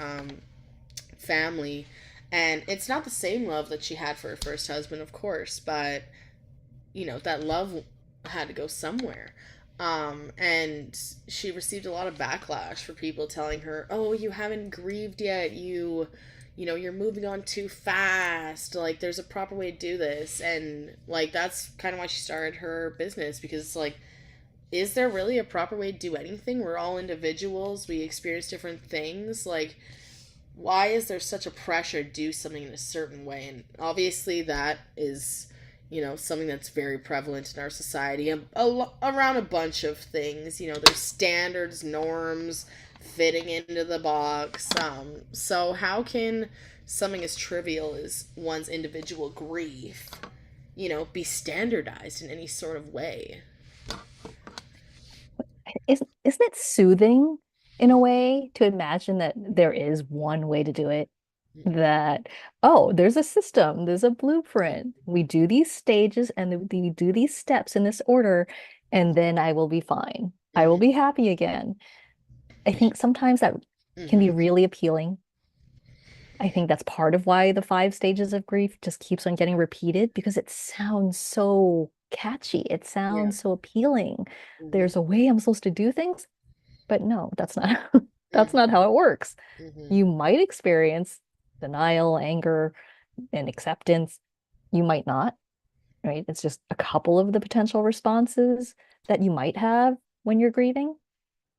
family. And it's not the same love that she had for her first husband, of course, but that love had to go somewhere. And she received a lot of backlash for people telling her, "Oh, you haven't grieved yet. You're moving on too fast. Like, there's a proper way to do this." And like that's kind of why she started her business, because it's like, is there really a proper way to do anything? We're all individuals. We experience different things. Like, why is there such a pressure to do something in a certain way? And obviously that is something that's very prevalent in our society, around a bunch of things. There's standards, norms, fitting into the box. So how can something as trivial as one's individual grief be standardized in any sort of way? Isn't it soothing in a way to imagine that there is one way to do it? that, oh, there's a system, there's a blueprint. We do these stages and we do these steps in this order, and then I will be fine. I will Mm-hmm. be happy again. I think sometimes that can be Mm-hmm. really appealing. I think that's part of why the 5 stages of grief just keeps on getting repeated because it sounds so catchy. It Yeah. sounds so appealing. Mm-hmm. There's a way I'm supposed to do things, but no, that's not that's not Mm-hmm. how it works. Mm-hmm. You might experience denial, anger, and acceptance. You might not, right? It's just a couple of the potential responses that you might have when you're grieving.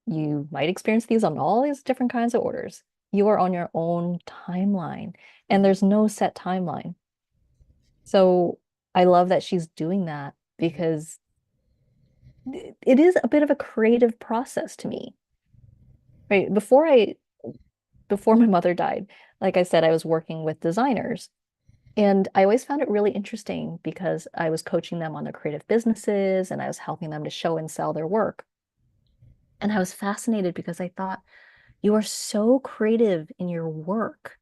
You might experience these on all these different kinds of orders. You are on your own timeline, and Mm-hmm. there's no set timeline. So I love that she's doing that Mm-hmm. because it is a bit of a creative process to me. Right? Before my mother died, like I said, I was working with designers. And I always found it really interesting because I was coaching them on their creative businesses and I was helping them to show and sell their work. And I was fascinated because I thought, you are so creative in your work,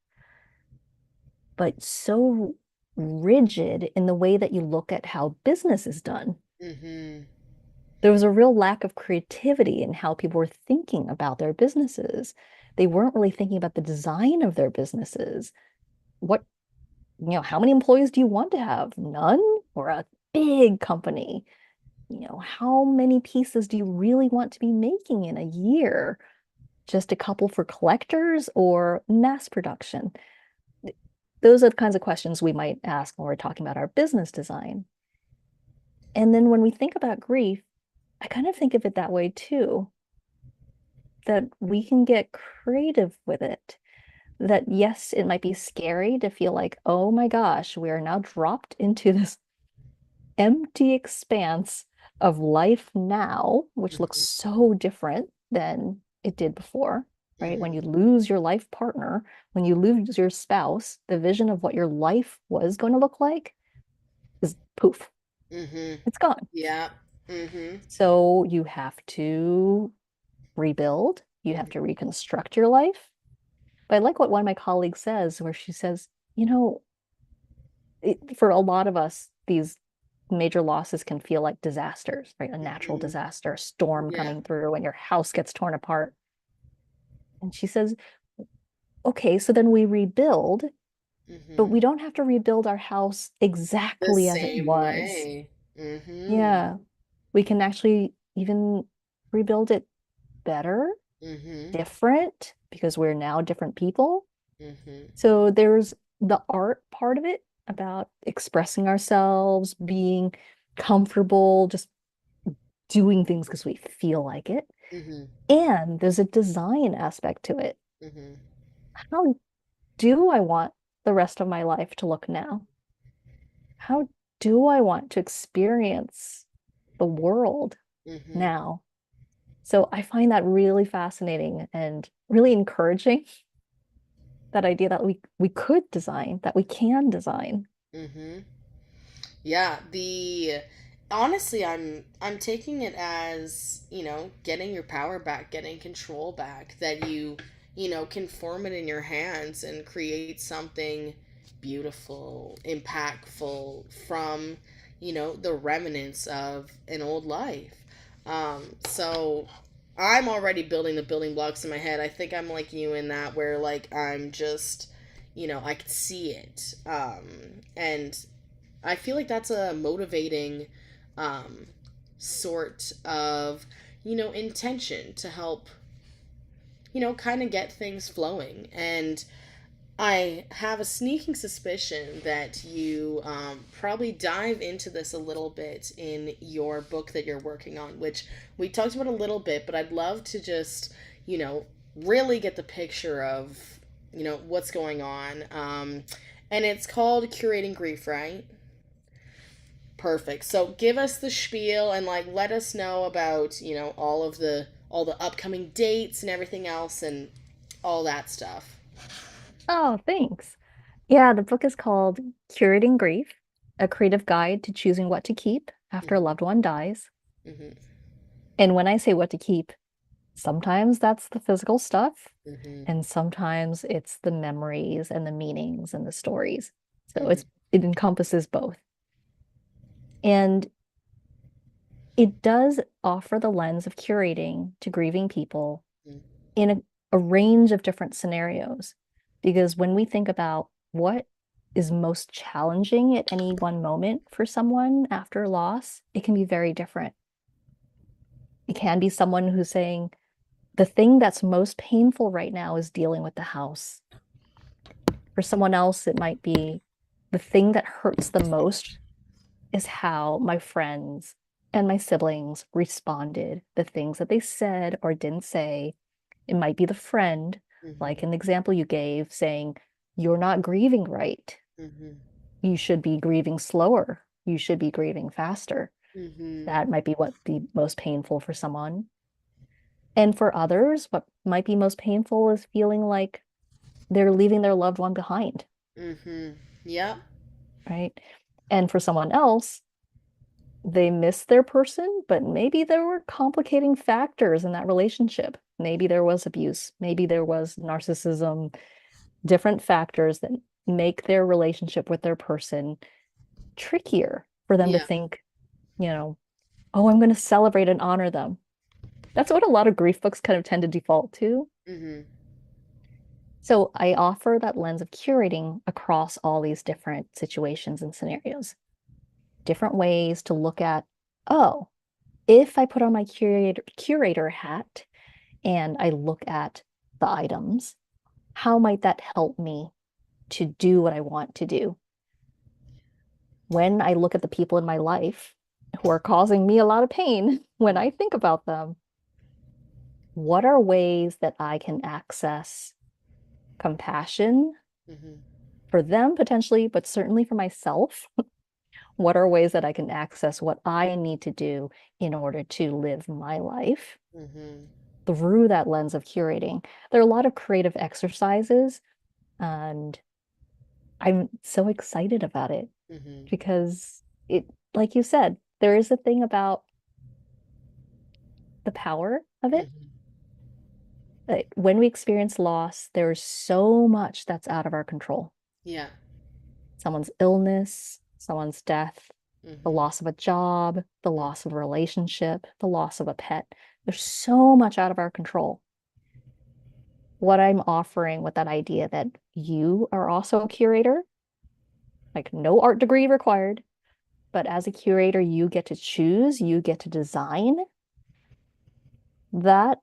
but so rigid in the way that you look at how business is done. Mm-hmm. There was a real lack of creativity in how people were thinking about their businesses. They weren't really thinking about the design of their businesses. What, how many employees do you want to have? None? Or a big company? How many pieces do you really want to be making in a year? Just a couple for collectors or mass production? Those are the kinds of questions we might ask when we're talking about our business design. And then when we think about grief, I kind of think of it that way too, that we can get creative with it. That yes, it might be scary to feel like, oh my gosh, we are now dropped into this empty expanse of life now, which looks Mm-hmm. so different than it did before, right? When Mm-hmm. you lose your life partner, when you lose your spouse, the vision of what your life was going to look like is poof, Mm-hmm. it's gone. Yeah. Mm-hmm. So you have to rebuild, you have Mm-hmm. to reconstruct your life. But I like what one of my colleagues says, where she says, for a lot of us, these major losses can feel like disasters, right? A natural Mm-hmm. disaster, a storm Yeah. coming through, and your house gets torn apart. And she says, okay, so then we rebuild, but Mm-hmm. we don't have to rebuild our house The exactly as it same was. way. Mm-hmm. Yeah, we can actually even rebuild it better, Mm-hmm. different, because we're now different people. Mm-hmm. So there's the art part of it about expressing ourselves, being comfortable, just doing things because we feel like it. Mm-hmm. And there's a design aspect to it. Mm-hmm. How do I want the rest of my life to look now? How do I want to experience the world Mm-hmm. now? So I find that really fascinating and really encouraging, that idea that we could design, that we can design. Mm-hmm. Yeah, the honestly, I'm taking it as, getting your power back, getting control back, that you can form it in your hands and create something beautiful, impactful from, the remnants of an old life. So I'm already building the building blocks in my head. I think I'm like you in that, where like I'm just, I could see it. And I feel like that's a motivating um, sort of, intention to help, kind of get things flowing. And I have a sneaking suspicion that you probably dive into this a little bit in your book that you're working on, which we talked about a little bit, but I'd love to just, really get the picture of, what's going on. And it's called Curating Grief, right? Perfect. So give us the spiel and like let us know about, all the upcoming dates and everything else and all that stuff. Oh, thanks. Yeah, the book is called Curating Grief, a creative guide to choosing what to keep after a Mm-hmm. loved one dies. Mm-hmm. And when I say what to keep, Sometimes that's the physical stuff, Mm-hmm. and sometimes it's the memories and the meanings and the stories. So Mm-hmm. it encompasses both. And it does offer the lens of curating to grieving people in a range of different scenarios. Because when we think about what is most challenging at any one moment for someone after loss, it can be very different. It can be someone who's saying, the thing that's most painful right now is dealing with the house. For someone else, it might be the thing that hurts the most is how my friends and my siblings responded, the things that they said or didn't say. It might be the friend, Mm-hmm. like an example you gave, saying, you're not grieving right. Mm-hmm. You should be grieving slower. You should be grieving faster. Mm-hmm. That might be what be most painful for someone. And for others, what might be most painful is feeling like they're leaving their loved one behind, Mm-hmm. Yep. right? And for someone else, they miss their person, but maybe there were complicating factors in that relationship. Maybe there was abuse, maybe there was narcissism, different factors that make their relationship with their person trickier for them to Yeah. think, you know, oh, I'm going to celebrate and honor them. That's what a lot of grief books kind of tend to default to. Mm-hmm. So I offer that lens of curating across all these different situations and scenarios, different ways to look at, oh, if I put on my curator hat and I look at the items, how might that help me to do what I want to do? When I look at the people in my life who are causing me a lot of pain, when I think about them, what are ways that I can access compassion Mm-hmm. for them potentially, but certainly for myself? What are ways that I can access what I need to do in order to live my life Mm-hmm. through that lens of curating? There are a lot of creative exercises, and I'm so excited about it Mm-hmm. because it, like you said, there is a thing about the power of it. Mm-hmm. Like when we experience loss, there's so much that's out of our control. Yeah. Someone's illness, someone's death, the Mm-hmm. loss of a job, the loss of a relationship, the loss of a pet. There's so much out of our control. What I'm offering with that idea that you are also a curator, like no art degree required, but as a curator, you get to choose, you get to design. That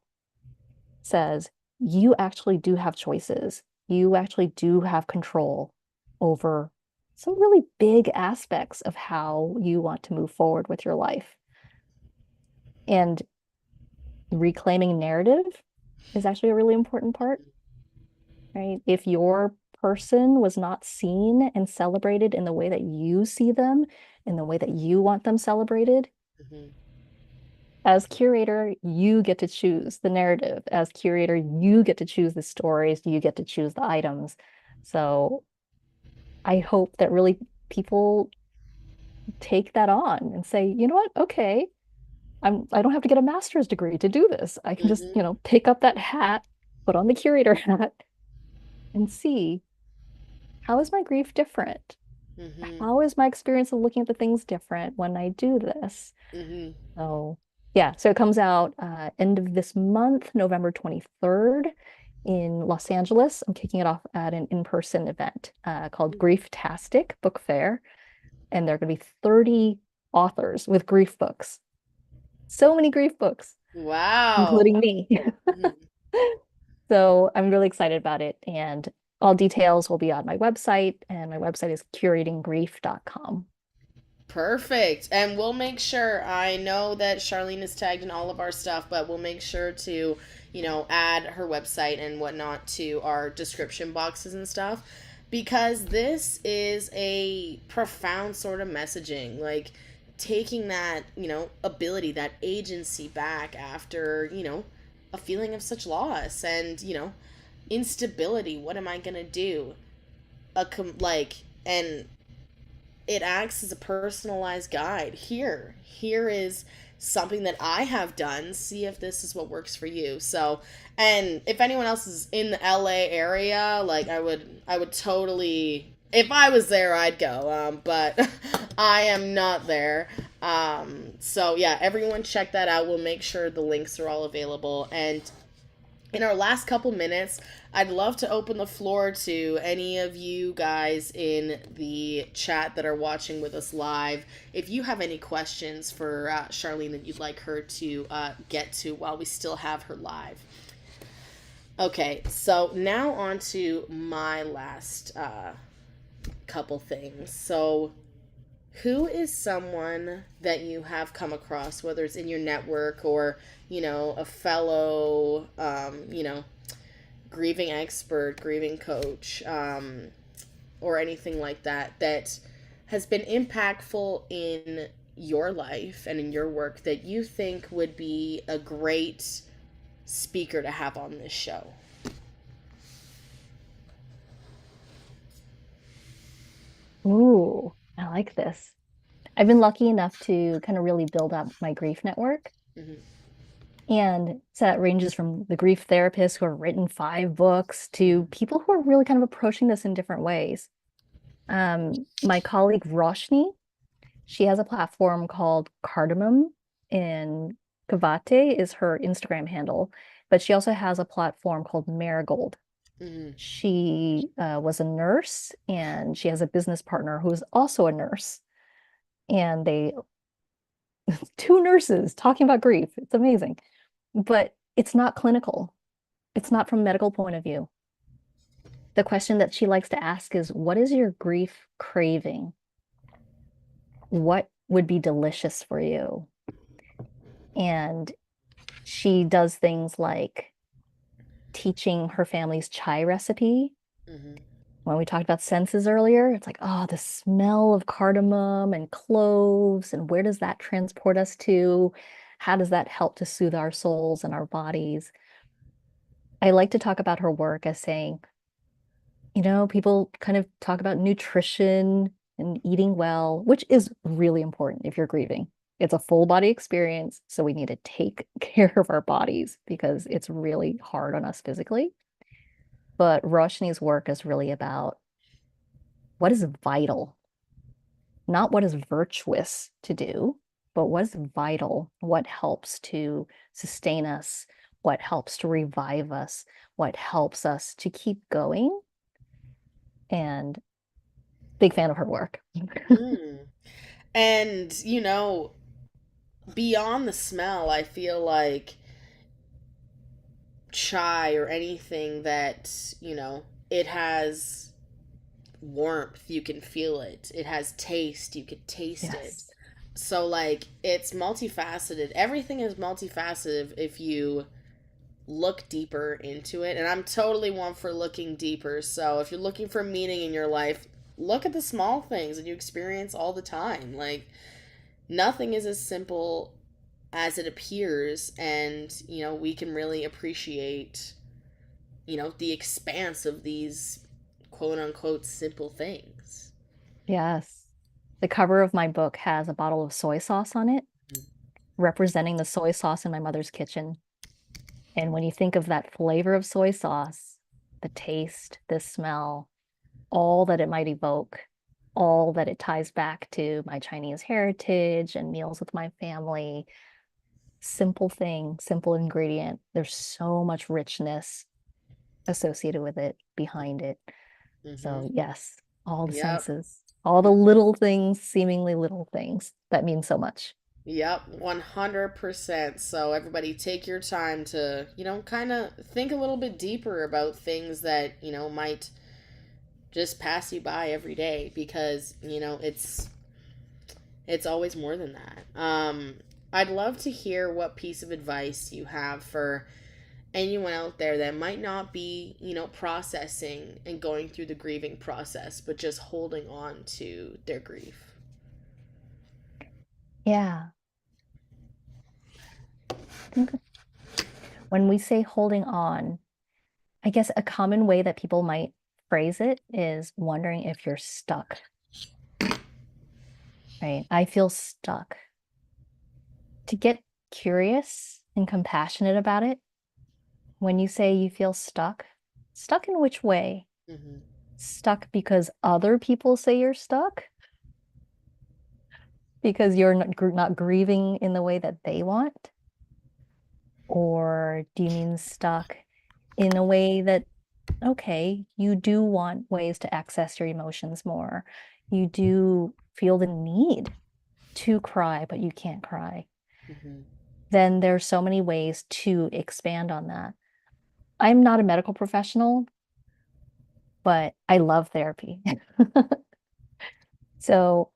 says you actually do have choices. You actually do have control over some really big aspects of how you want to move forward with your life. And reclaiming narrative is actually a really important part, right? If your person was not seen and celebrated in the way that you see them, in the way that you want them celebrated, Mm-hmm. as curator, you get to choose the narrative. As curator, you get to choose the stories, you get to choose the items. So I hope that really people take that on and say, you know what? Okay, I don't have to get a master's degree to do this. I can just, Mm-hmm. pick up that hat, put on the curator hat, and see how is my grief different? Mm-hmm. How is my experience of looking at the things different when I do this? Mm-hmm. So yeah, so it comes out end of this month, November 23rd in Los Angeles. I'm kicking it off at an in-person event called Grief-tastic Book Fair, and there are going to be 30 authors with grief books. So many grief books, Wow. including me. Mm-hmm. So I'm really excited about it, and all details will be on my website, and my website is curatinggrief.com. Perfect. And we'll make sure, I know that Charlene is tagged in all of our stuff, but we'll make sure to, add her website and whatnot to our description boxes and stuff because this is a profound sort of messaging. Like taking that, ability, that agency back after, a feeling of such loss and, instability. What am I going to do? And it acts as a personalized guide. Here is something that I have done. See if this is what works for you. So, and if anyone else is in the LA area, like I would totally, if I was there, I'd go. But I am not there. So yeah, everyone check that out. We'll make sure the links are all available. And in our last couple minutes, I'd love to open the floor to any of you guys in the chat that are watching with us live. If you have any questions for Charlene that you'd like her to get to while we still have her live. Okay, so now on to my last couple things. So, who is someone that you have come across, whether it's in your network or, a fellow, grieving expert, grieving coach, or anything like that, that has been impactful in your life and in your work that you think would be a great speaker to have on this show? Ooh, I like this. I've been lucky enough to kind of really build up my grief network. Mm-hmm. And so that ranges from the grief therapists who have written 5 books to people who are really kind of approaching this in different ways. My colleague Roshni, she has a platform called Cardamom, and Kavate is her Instagram handle, but she also has a platform called Marigold. Mm-hmm. She was a nurse, and she has a business partner who is also a nurse. And they, two nurses talking about grief. It's amazing. But it's not clinical. It's not from a medical point of view. The question that she likes to ask is, what is your grief craving? What would be delicious for you? And she does things like teaching her family's chai recipe. Mm-hmm. When we talked about senses earlier, it's like, oh, the smell of cardamom and cloves, and where does that transport us to? How does that help to soothe our souls and our bodies? I like to talk about her work as saying, people kind of talk about nutrition and eating well, which is really important if you're grieving. It's a full body experience, so we need to take care of our bodies because it's really hard on us physically. But Roshni's work is really about what is vital, not what is virtuous to do, but what is vital, what helps to sustain us, what helps to revive us, what helps us to keep going. And big fan of her work. Mm. And, beyond the smell, I feel like chai or anything that, it has warmth, you can feel it. It has taste, you can taste it. Yes. So, like, it's multifaceted. Everything is multifaceted if you look deeper into it. And I'm totally one for looking deeper. So, if you're looking for meaning in your life, look at the small things that you experience all the time. Like, nothing is as simple as it appears. And, we can really appreciate, the expanse of these quote unquote simple things. Yes. The cover of my book has a bottle of soy sauce on it, representing the soy sauce in my mother's kitchen. And when you think of that flavor of soy sauce, the taste, the smell, all that it might evoke, all that it ties back to my Chinese heritage and meals with my family, simple thing, simple ingredient. There's so much richness associated with it, behind it. Mm-hmm. So, yes, all the Yep. senses, all the little things, seemingly little things that mean so much. Yep, 100%. So, everybody, take your time to, kind of think a little bit deeper about things that, might just pass you by every day because, it's always more than that. I'd love to hear what piece of advice you have for anyone out there that might not be, processing and going through the grieving process, but just holding on to their grief. Yeah. I think when we say holding on, I guess a common way that people might phrase it is wondering if you're stuck, right? I feel stuck. to get curious and compassionate about it. When you say you feel stuck, stuck in which way? Mm-hmm. Stuck because other people say you're stuck? Because you're not grieving in the way that they want? Or do you mean stuck in a way that, okay, you do want ways to access your emotions more. You do feel the need to cry, but you can't cry. Mm-hmm. Then there's so many ways to expand on that. I'm not a medical professional, but I love therapy. So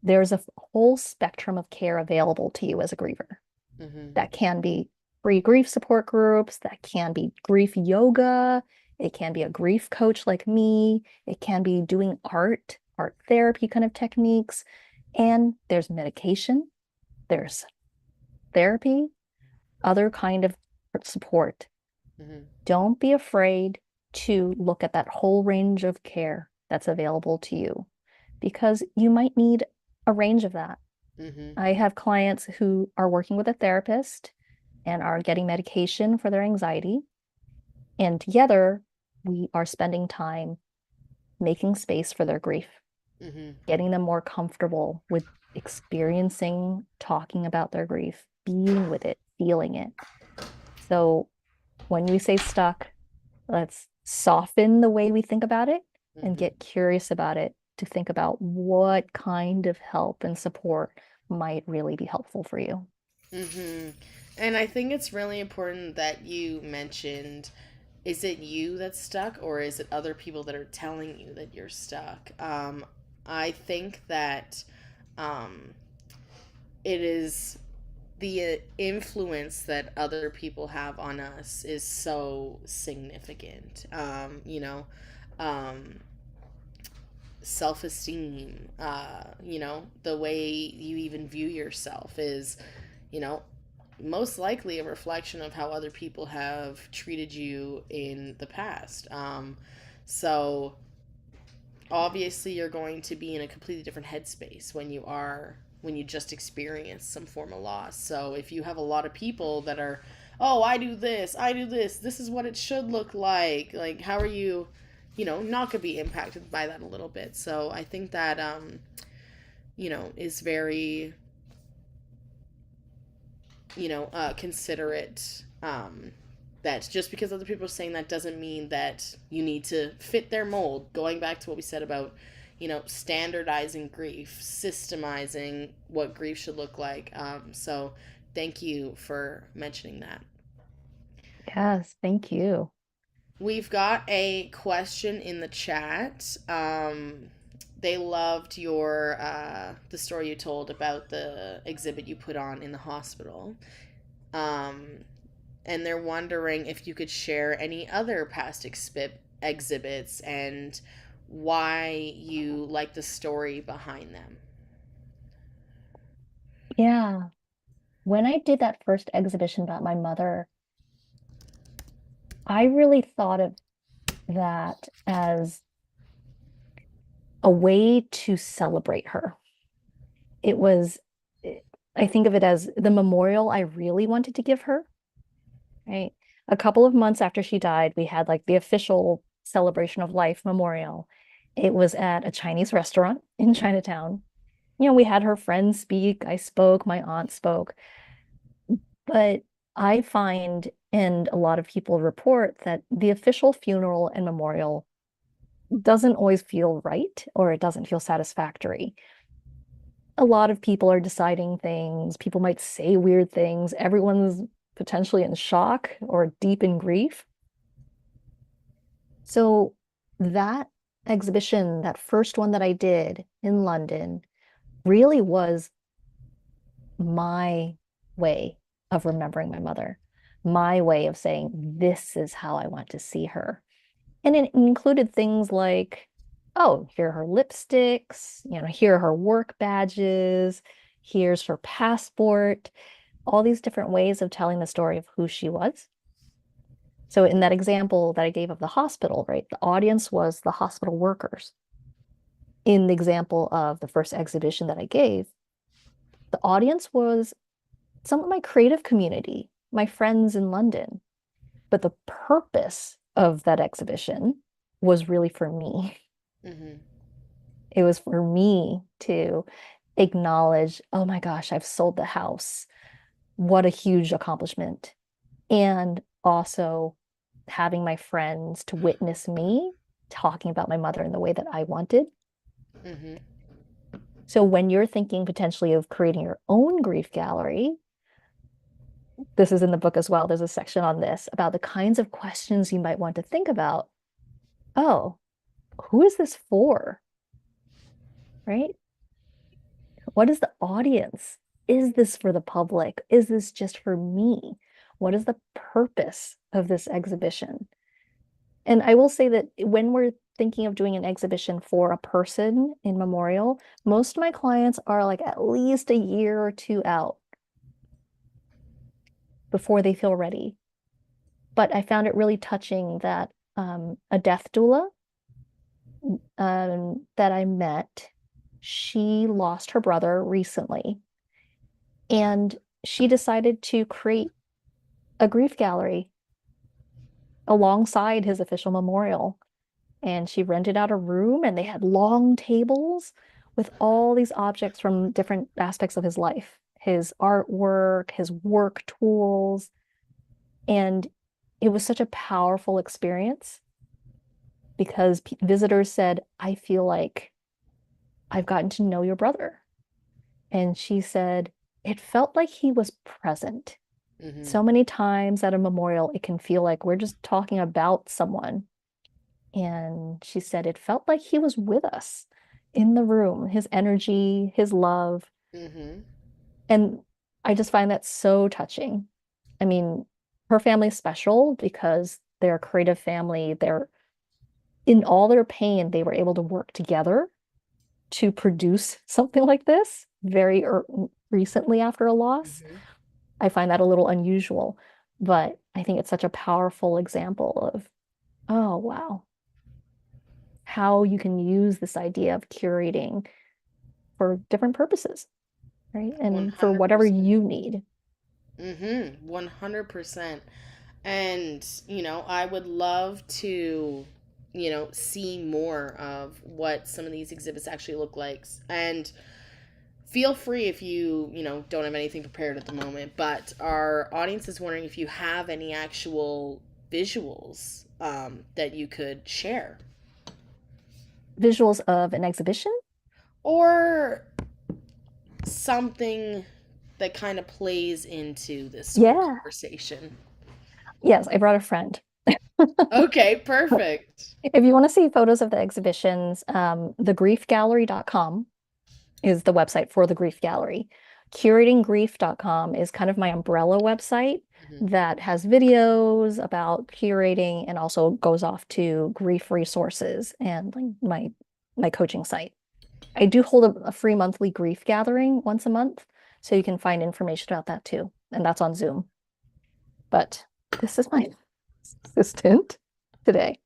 there's a whole spectrum of care available to you as a griever. Mm-hmm. That can be free grief support groups, that can be grief yoga, it can be a grief coach like me, it can be doing art therapy kind of techniques, and there's medication, there's therapy, other kind of support. Mm-hmm. Don't be afraid to look at that whole range of care that's available to you because you might need a range of that. Mm-hmm. I have clients who are working with a therapist and are getting medication for their anxiety. And together, we are spending time making space for their grief, Mm-hmm. getting them more comfortable with experiencing, talking about their grief, being with it, feeling it. So when we say stuck, let's soften the way we think about it and Mm-hmm. get curious about it to think about what kind of help and support might really be helpful for you. Mm-hmm. And I think it's really important that you mentioned, is it you that's stuck or is it other people that are telling you that you're stuck? I think that um, it is the influence that other people have on us is so significant. Um, self esteem, the way you even view yourself is, you know, most likely a reflection of how other people have treated you in the past. So obviously you're going to be in a completely different headspace when you just experience some form of loss. So if you have a lot of people that are, oh, I do this is what it should look like how are you, not gonna be impacted by that a little bit. So I think that is very, considerate. That just because other people are saying that doesn't mean that you need to fit their mold. Going back to what we said about, standardizing grief, systemizing what grief should look like. So thank you for mentioning that. Yes, thank you. We've got a question in the chat. They loved your the story you told about the exhibit you put on in the hospital. Um, and they're wondering if you could share any other past exhibits and why you like the story behind them. Yeah. When I did that first exhibition about my mother, I really thought of that as a way to celebrate her. It was, I think of it as the memorial I really wanted to give her, right? A couple of months after she died, we had like the official celebration of life memorial. It was at a Chinese restaurant in Chinatown. We had her friends speak, I spoke, my aunt spoke. But I find, and a lot of people report, that the official funeral and memorial doesn't always feel right or it doesn't feel satisfactory. A lot of people are deciding things. People might say weird things. Everyone's potentially in shock or deep in grief. So that exhibition, that first one that I did in London, really was my way of remembering my mother, my way of saying, this is how I want to see her. And it included things like, oh, here are her lipsticks, here are her work badges, here's her passport, all these different ways of telling the story of who she was. So in that example that I gave of the hospital, right, the audience was the hospital workers. In the example of the first exhibition that I gave, the audience was some of my creative community, my friends in London. But the purpose of that exhibition was really for me. Mm-hmm. It was for me to acknowledge, oh my gosh, I've sold the house. What a huge accomplishment. And also having my friends to witness me talking about my mother in the way that I wanted. Mm-hmm. So when you're thinking potentially of creating your own grief gallery, this is in the book as well. There's a section on this about the kinds of questions you might want to think about. Oh, who is this for? Right? What is the audience? Is this for the public? Is this just for me? What is the purpose of this exhibition? And I will say that when we're thinking of doing an exhibition for a person in memorial, most of my clients are like at least a year or two out before they feel ready. But I found it really touching that a death doula that I met, she lost her brother recently, and she decided to create a grief gallery alongside his official memorial. And she rented out a room, and they had long tables with all these objects from different aspects of his life, his artwork, his work tools. And it was such a powerful experience because visitors said, I feel like I've gotten to know your brother. And she said, it felt like he was present. Mm-hmm. So many times at a memorial, it can feel like we're just talking about someone. And she said it felt like he was with us in the room, his energy, his love. Mm-hmm. And I just find that so touching. I mean, her family's special because they're a creative family. They're in all their pain, they were able to work together to produce something like this very recently after a loss. Mm-hmm. I find that a little unusual, but I think it's such a powerful example of, oh, wow, how you can use this idea of curating for different purposes, right? And for whatever 100%. you need. Mm-hmm. 100%. And, I would love to, see more of what some of these exhibits actually look like. And feel free if you, don't have anything prepared at the moment, but our audience is wondering if you have any actual visuals that you could share. Visuals of an exhibition? Or something that kind of plays into this sort of Yeah. conversation. Yes, I brought a friend. Okay, perfect. If you want to see photos of the exhibitions, thegriefgallery.com is the website for the Grief Gallery. Curatinggrief.com is kind of my umbrella website Mhm. that has videos about curating and also goes off to grief resources and like my coaching site. I do hold a free monthly grief gathering once a month, so you can find information about that too. And that's on Zoom. But this is my assistant today.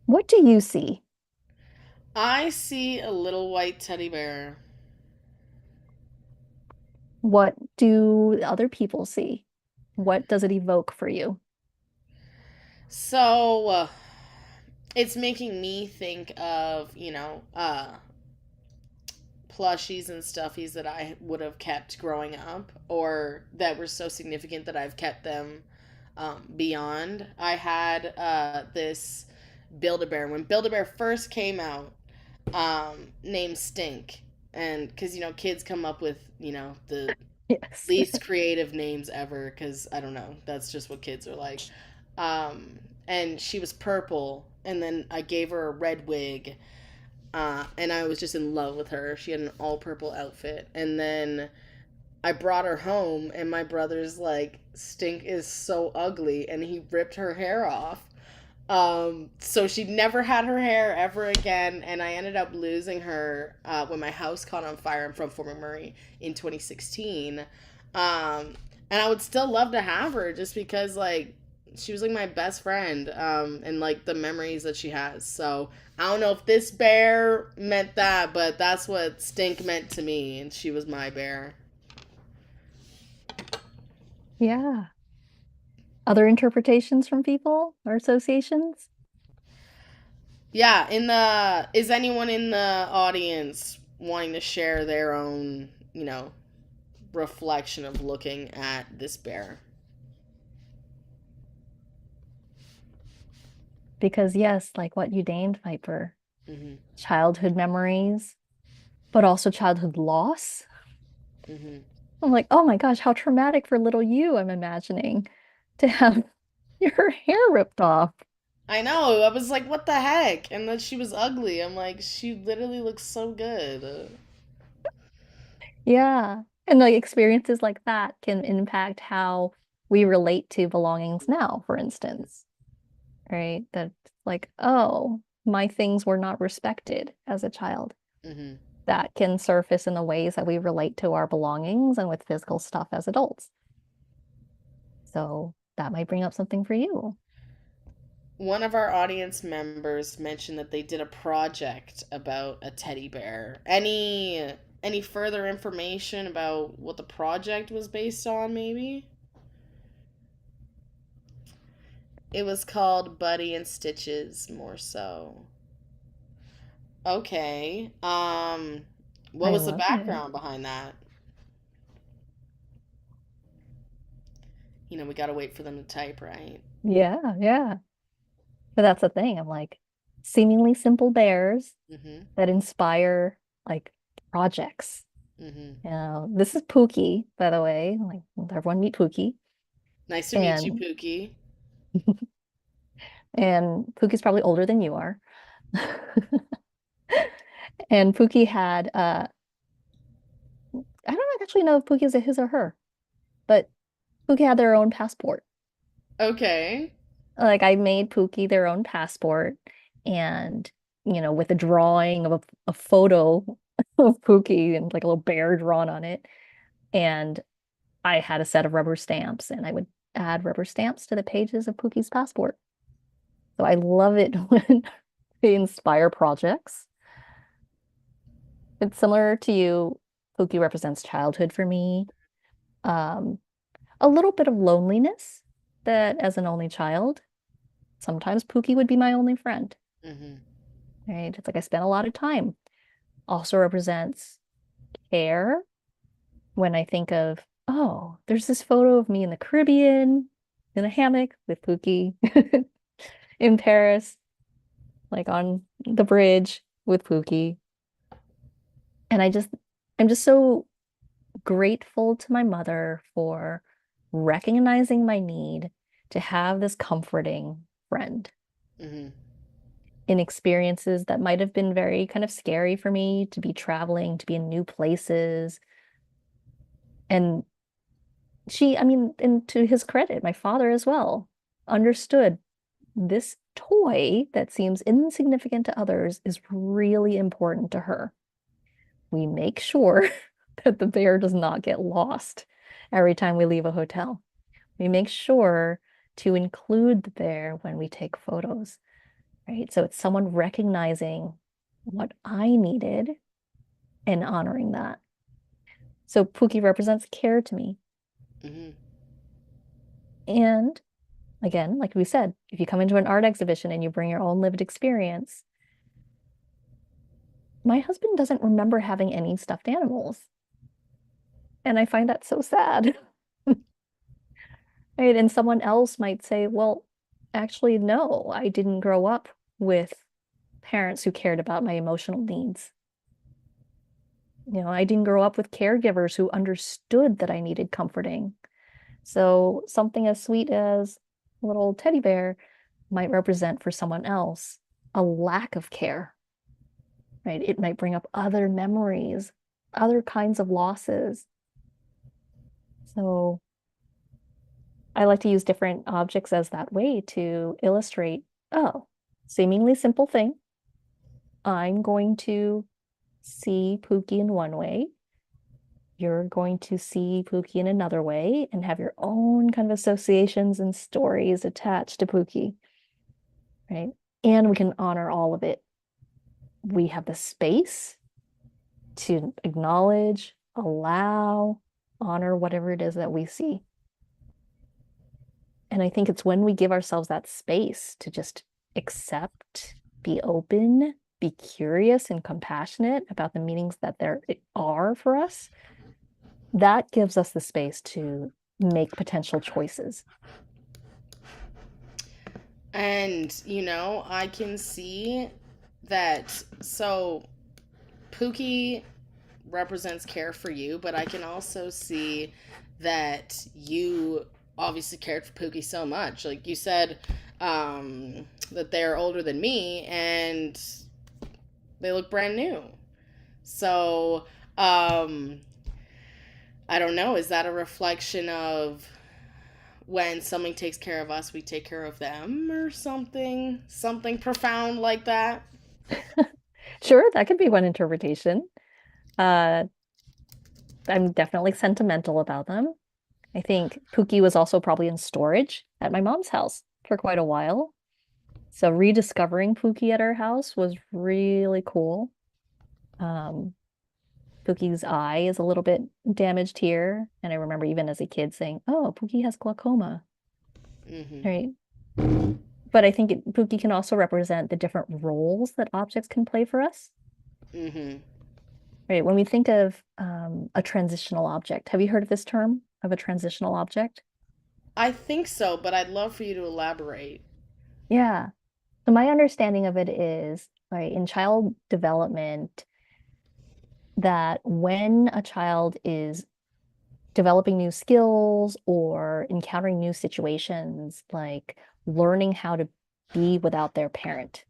What do you see? I see a little white teddy bear. What do other people see? What does it evoke for you? So, it's making me think of, plushies and stuffies that I would have kept growing up or that were so significant that I've kept them beyond. I had this Build-A-Bear. When Build-A-Bear first came out, named Stink. And because, kids come up with, the Yes. least creative names ever because I don't know. That's just what kids are like. And she was purple, and then I gave her a red wig, and I was just in love with her. She had an all purple outfit, and then I brought her home, and my brother's like, Stink is so ugly, and he ripped her hair off. So she never had her hair ever again, and I ended up losing her when my house caught on fire. I'm from Fort McMurray in 2016. And I would still love to have her just because, like, She was like my best friend, and like the memories that she has. So I don't know if this bear meant that, but that's what Stink meant to me, and she was my bear. Yeah. Other interpretations from people or associations? Yeah, in the is anyone in the audience wanting to share their own, reflection of looking at this bear? Because yes, like what you named, Piper, Mhm. childhood memories, but also childhood loss. Mhm. I'm like, oh my gosh, how traumatic for little you, I'm imagining, to have your hair ripped off. I know. I was like, what the heck? And then she was ugly. I'm like, she literally looks so good. Yeah. And like experiences like that can impact how we relate to belongings now, for instance, right? That's like, oh, my things were not respected as a child. Mhm. That can surface in the ways that we relate to our belongings and with physical stuff as adults. So that might bring up something for you. One of our audience members mentioned that they did a project about a teddy bear. Any further information about what the project was based on, maybe? It was called Buddy and Stitches, more so. Okay. What I was the love it. background behind that? We gotta wait for them to type, right? Yeah, yeah. But that's the thing. I'm like, seemingly simple bears Mm-hmm. that inspire like projects. Mm-hmm. This is Pookie, by the way. Like everyone meet Pookie. Nice to meet you, And Pookie. and Pookie's probably older than you are. And Pookie had I don't actually know if Pookie is a his or her, but Pookie had their own passport. Okay. Like I made Pookie their own passport and with a drawing of a photo of Pookie and like a little bear drawn on it. And I had a set of rubber stamps and I would add rubber stamps to the pages of Pookie's passport. So I love it when they inspire projects. It's similar to you. Pookie represents childhood for me. Um, a little bit of loneliness that as an only child, sometimes Pookie would be my only friend, Mm-hmm. right? It's like I spent a lot of time. Also represents care when I think of, oh, there's this photo of me in the Caribbean in a hammock with Pookie in Paris, like on the bridge with Pookie. And I'm just so grateful to my mother for recognizing my need to have this comforting friend Mm-hmm. in experiences that might have been very kind of scary for me to be traveling, to be in new places. And I mean, and to his credit, my father as well understood this toy that seems insignificant to others is really important to her. We make sure that the bear does not get lost every time we leave a hotel. We make sure to include the bear when we take photos, right? So it's someone recognizing what I needed and honoring that. So Pookie represents care to me. Mm-hmm. And again, like we said, if you come into an art exhibition and you bring your own lived experience, my husband doesn't remember having any stuffed animals. And I find that so sad. Right? And someone else might say, well, actually, no, I didn't grow up with parents who cared about my emotional needs. I didn't grow up with caregivers who understood that I needed comforting. So something as sweet as a little teddy bear might represent for someone else a lack of care, right? It might bring up other memories, other kinds of losses. So I like to use different objects as that way to illustrate, oh, seemingly simple thing. I'm going to see Pookie in one way. you're going to see Pookie in another way and have your own kind of associations and stories attached to Pookie, right? And we can honor all of it. We have the space to acknowledge, allow, honor whatever it is that we see. And I think it's when we give ourselves that space to just accept, be open, be curious and compassionate about the meanings that there are for us, that gives us the space to make potential choices. And, I can see that. So, Pookie represents care for you, but I can also see that you obviously cared for Pookie so much. Like you said, that they're older than me and they look brand new. So, I don't know. Is that a reflection of when someone takes care of us, we take care of them, or something? Something profound like that? Sure, that could be one interpretation. Uh, I'm definitely sentimental about them. I think Pookie was also probably in storage at my mom's house for quite a while. So rediscovering Pookie at her house was really cool. Um, Pookie's eye is a little bit damaged here. And I remember even as a kid saying, oh, Pookie has glaucoma, Mm-hmm. right? But I think Pookie can also represent the different roles that objects can play for us, Mm-hmm. right? When we think of a transitional object, have you heard of this term of a transitional object? I think so, but I'd love for you to elaborate. Yeah. So my understanding of it is, right, in child development, that when a child is developing new skills or encountering new situations, like learning how to be without their parent,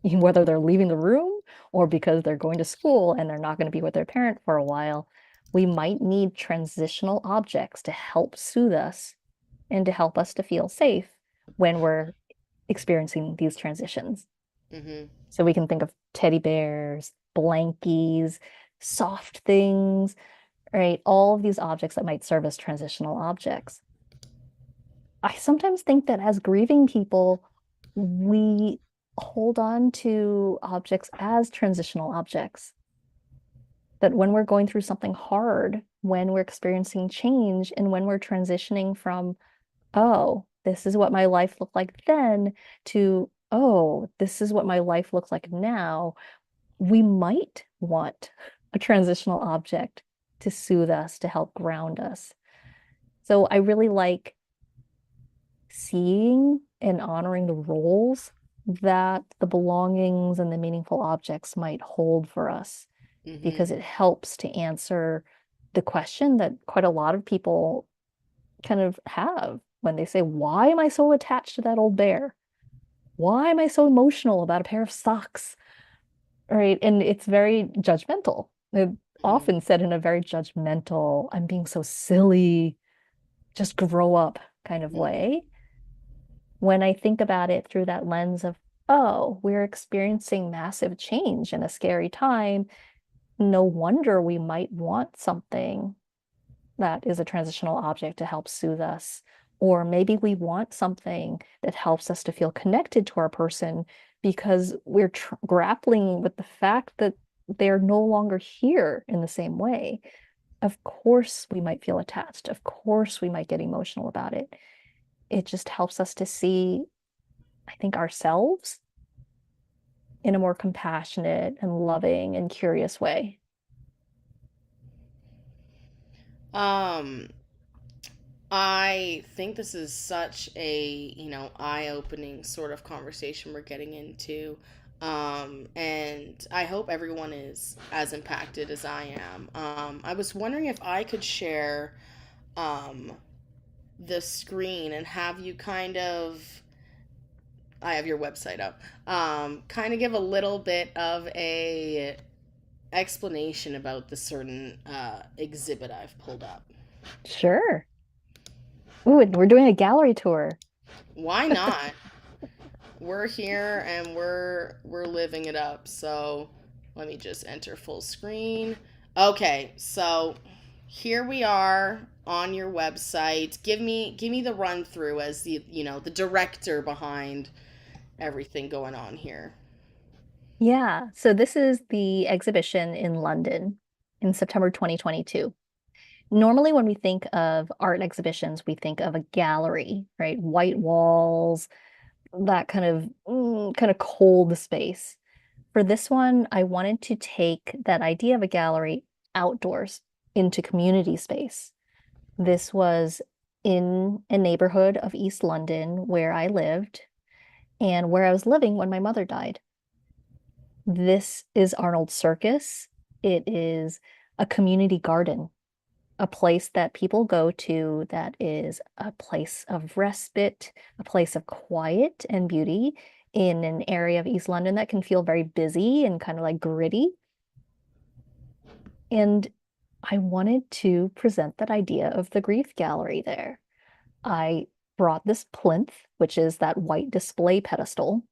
whether they're leaving the room or because they're going to school and they're not going to be with their parent for a while, we might need transitional objects to help soothe us and to help us to feel safe when we're experiencing these transitions. Mm-hmm. So we can think of teddy bears, blankies, soft things, right? All of these objects that might serve as transitional objects. I sometimes think that as grieving people, we hold on to objects as transitional objects. That when we're going through something hard, when we're experiencing change, and when we're transitioning from, oh, this is what my life looked like then, to, oh, this is what my life looks like now, we might want a transitional object to soothe us, to help ground us. So I really like seeing and honoring the roles that the belongings and the meaningful objects might hold for us, Mm-hmm. because it helps to answer the question that quite a lot of people kind of have when they say, why am I so attached to that old bear? Why am I so emotional about a pair of socks? Right. And it's very judgmental. It's Mm-hmm. often said in a very judgmental, I'm being so silly, just grow up kind of Mm-hmm. way. When I think about it through that lens of, oh, we're experiencing massive change in a scary time, no wonder we might want something that is a transitional object to help soothe us. Or maybe we want something that helps us to feel connected to our person because we're grappling with the fact that they're no longer here in the same way. Of course, we might feel attached. Of course, we might get emotional about it. It just helps us to see, I think, ourselves in a more compassionate and loving and curious way. Um, I think this is such a, eye-opening sort of conversation we're getting into. And I hope everyone is as impacted as I am. I was wondering if I could share um, the screen and have you kind of, I have your website up, kind of give a little bit of a explanation about the certain exhibit I've pulled up. Sure. Ooh, and we're doing a gallery tour. Why not? We're here and we're living it up. So let me just enter full screen. Okay, so here we are on your website. Give me the run through as the director behind everything going on here. Yeah, so this is the exhibition in London in September 2022. Normally, when we think of art exhibitions, we think of a gallery, right? White walls, that kind of cold space. For this one, I wanted to take that idea of a gallery outdoors into community space. This was in a neighborhood of East London where I lived and where I was living when my mother died. This is Arnold Circus. It is a community garden, a place that people go to that is a place of respite, a place of quiet and beauty in an area of East London that can feel very busy and kind of like gritty. And I wanted to present that idea of the grief gallery there. I brought this plinth, which is that white display pedestal,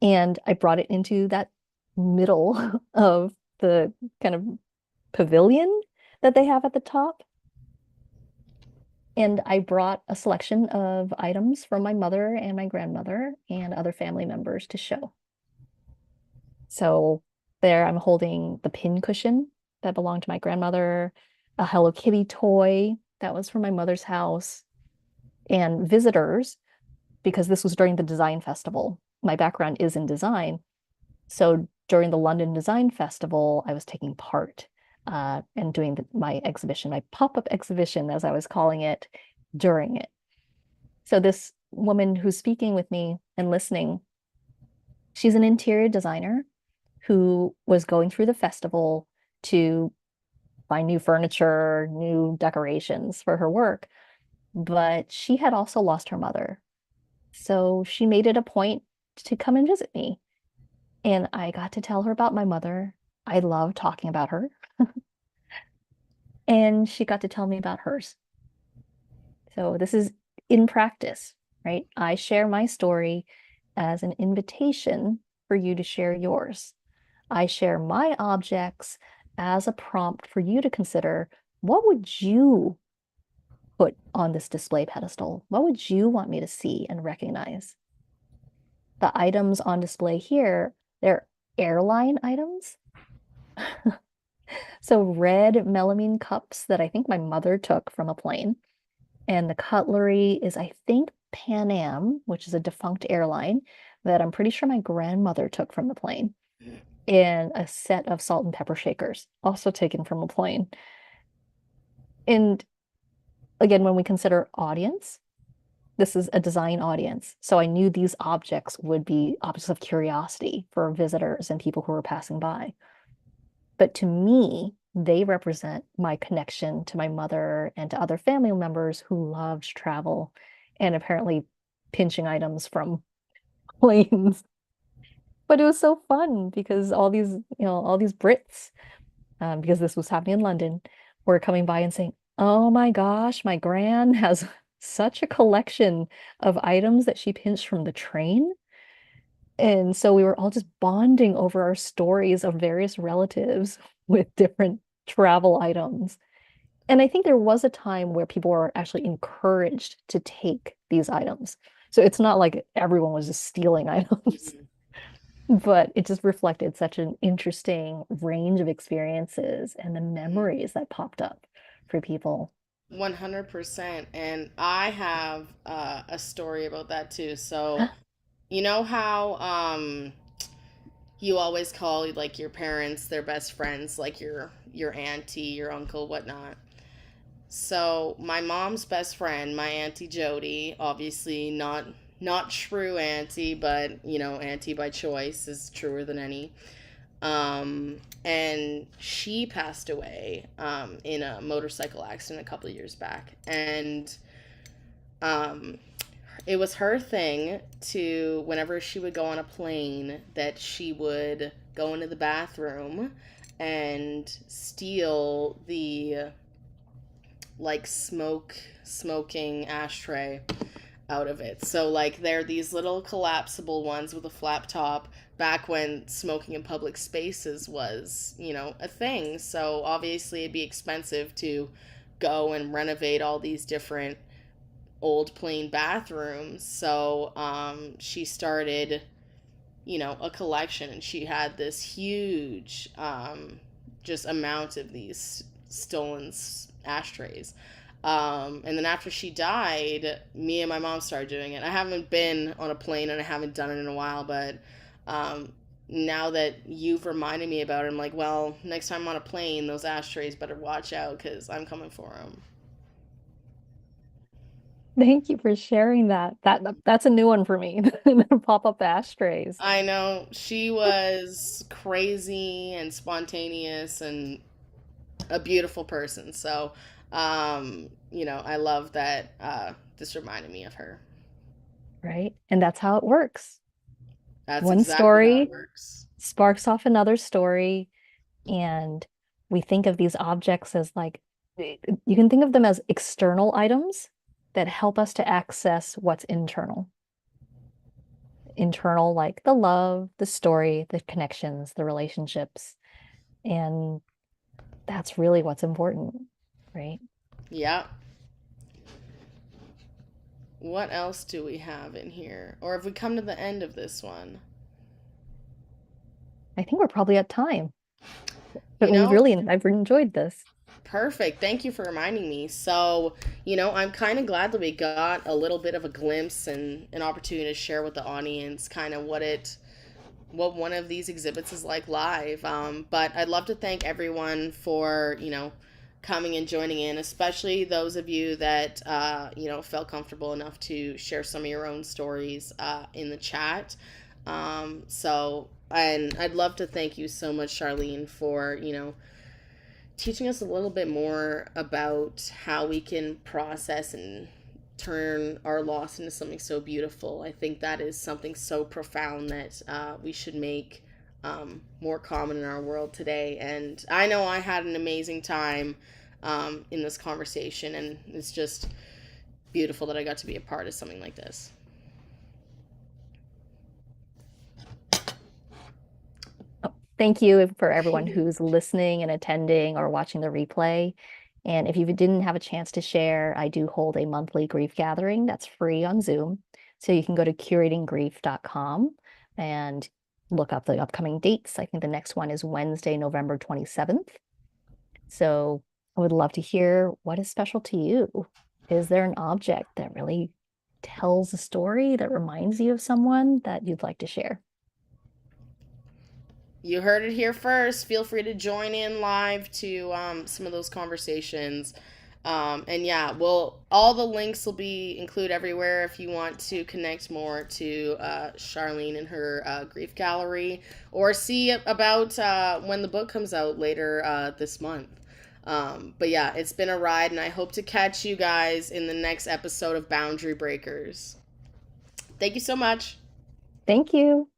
and I brought it into that middle of the kind of pavilion that they have at the top. And I brought a selection of items from my mother and my grandmother and other family members to show. So there I'm holding the pin cushion that belonged to my grandmother, a Hello Kitty toy that was from my mother's house, and visitors, because this was during the design festival. My background is in design. So during the London Design Festival, I was taking part and doing my exhibition, my pop-up exhibition, as I was calling it, during it. So this woman who's speaking with me and listening, she's an interior designer who was going through the festival to find new furniture, new decorations for her work, but she had also lost her mother. So she made it a point to come and visit me. And I got to tell her about my mother. I love talking about her. And she got to tell me about hers. So this is in practice, right? I share my story as an invitation for you to share yours. I share my objects as a prompt for you to consider what would you put on this display pedestal? What would you want me to see and recognize? The items on display here, they're airline items. So red melamine cups that I think my mother took from a plane. And the cutlery is, I think, Pan Am, which is a defunct airline that I'm pretty sure my grandmother took from the plane. And a set of salt and pepper shakers, also taken from a plane. And again, when we consider audience, this is a design audience. So I knew these objects would be objects of curiosity for visitors and people who were passing by. But to me, they represent my connection to my mother and to other family members who loved travel and apparently pinching items from planes. But it was so fun because all these Brits, because this was happening in London, were coming by and saying, "Oh my gosh, my gran has such a collection of items that she pinched from the train." And so we were all just bonding over our stories of various relatives with different travel items. And I think there was a time where people were actually encouraged to take these items. So it's not like everyone was just stealing items, Mhm. but it just reflected such an interesting range of experiences and the Mhm. memories that popped up for people. 100%. And I have a story about that too. So, you know how you always call like your parents their best friends, like your auntie, your uncle, whatnot. So my mom's best friend, my auntie Jody, obviously not true auntie, but auntie by choice is truer than any. And she passed away in a motorcycle accident a couple of years back, and um, it was her thing to whenever she would go on a plane that she would go into the bathroom and steal the like smoking ashtray out of it. So like they're these little collapsible ones with a flap top back when smoking in public spaces was, a thing. So obviously it'd be expensive to go and renovate all these different old plain bathrooms. So she started, a collection, and she had this huge just amount of these stolen ashtrays. And then after she died, me and my mom started doing it. I haven't been on a plane and I haven't done it in a while, but um, now that you've reminded me about it, I'm like, well, next time I'm on a plane, those ashtrays better watch out because I'm coming for them. Thank you for sharing that. That's a new one for me. The pop-up ashtrays. I know she was crazy and spontaneous and a beautiful person. So, I love that this reminded me of her. Right? And that's how it works. That's One exactly how it story works. sparks off another story, and we think of these objects as like, you can think of them as external items that help us to access what's internal. Internal, like the love, the story, the connections, the relationships. And that's really what's important, right? Yeah. What else do we have in here? Or have we come to the end of this one? I think we're probably at time, but You know, I've enjoyed this. Perfect. Thank you for reminding me. So, I'm kind of glad that we got a little bit of a glimpse and an opportunity to share with the audience kind of what one of these exhibits is like live. But I'd love to thank everyone for, coming and joining in, especially those of you that, felt comfortable enough to share some of your own stories in the chat. And I'd love to thank you so much, Charlene, for, teaching us a little bit more about how we can process and turn our loss into something so beautiful. I think that is something so profound that we should make more common in our world today. And I know I had an amazing time in this conversation, and it's just beautiful that I got to be a part of something like this. Oh, thank you for everyone who's listening and attending or watching the replay. And if you didn't have a chance to share, I do hold a monthly grief gathering that's free on Zoom. So you can go to curatinggrief.com and look up the upcoming dates. I think the next one is Wednesday, November 27th. So I would love to hear what is special to you. Is there an object that really tells a story that reminds you of someone that you'd like to share? You heard it here first. Feel free to join in live to some of those conversations. And yeah, well, all the links will be included everywhere if you want to connect more to Charlene and her grief gallery, or see about when the book comes out later this month. But yeah, it's been a ride, and I hope to catch you guys in the next episode of Boundary Breakers. Thank you so much. Thank you.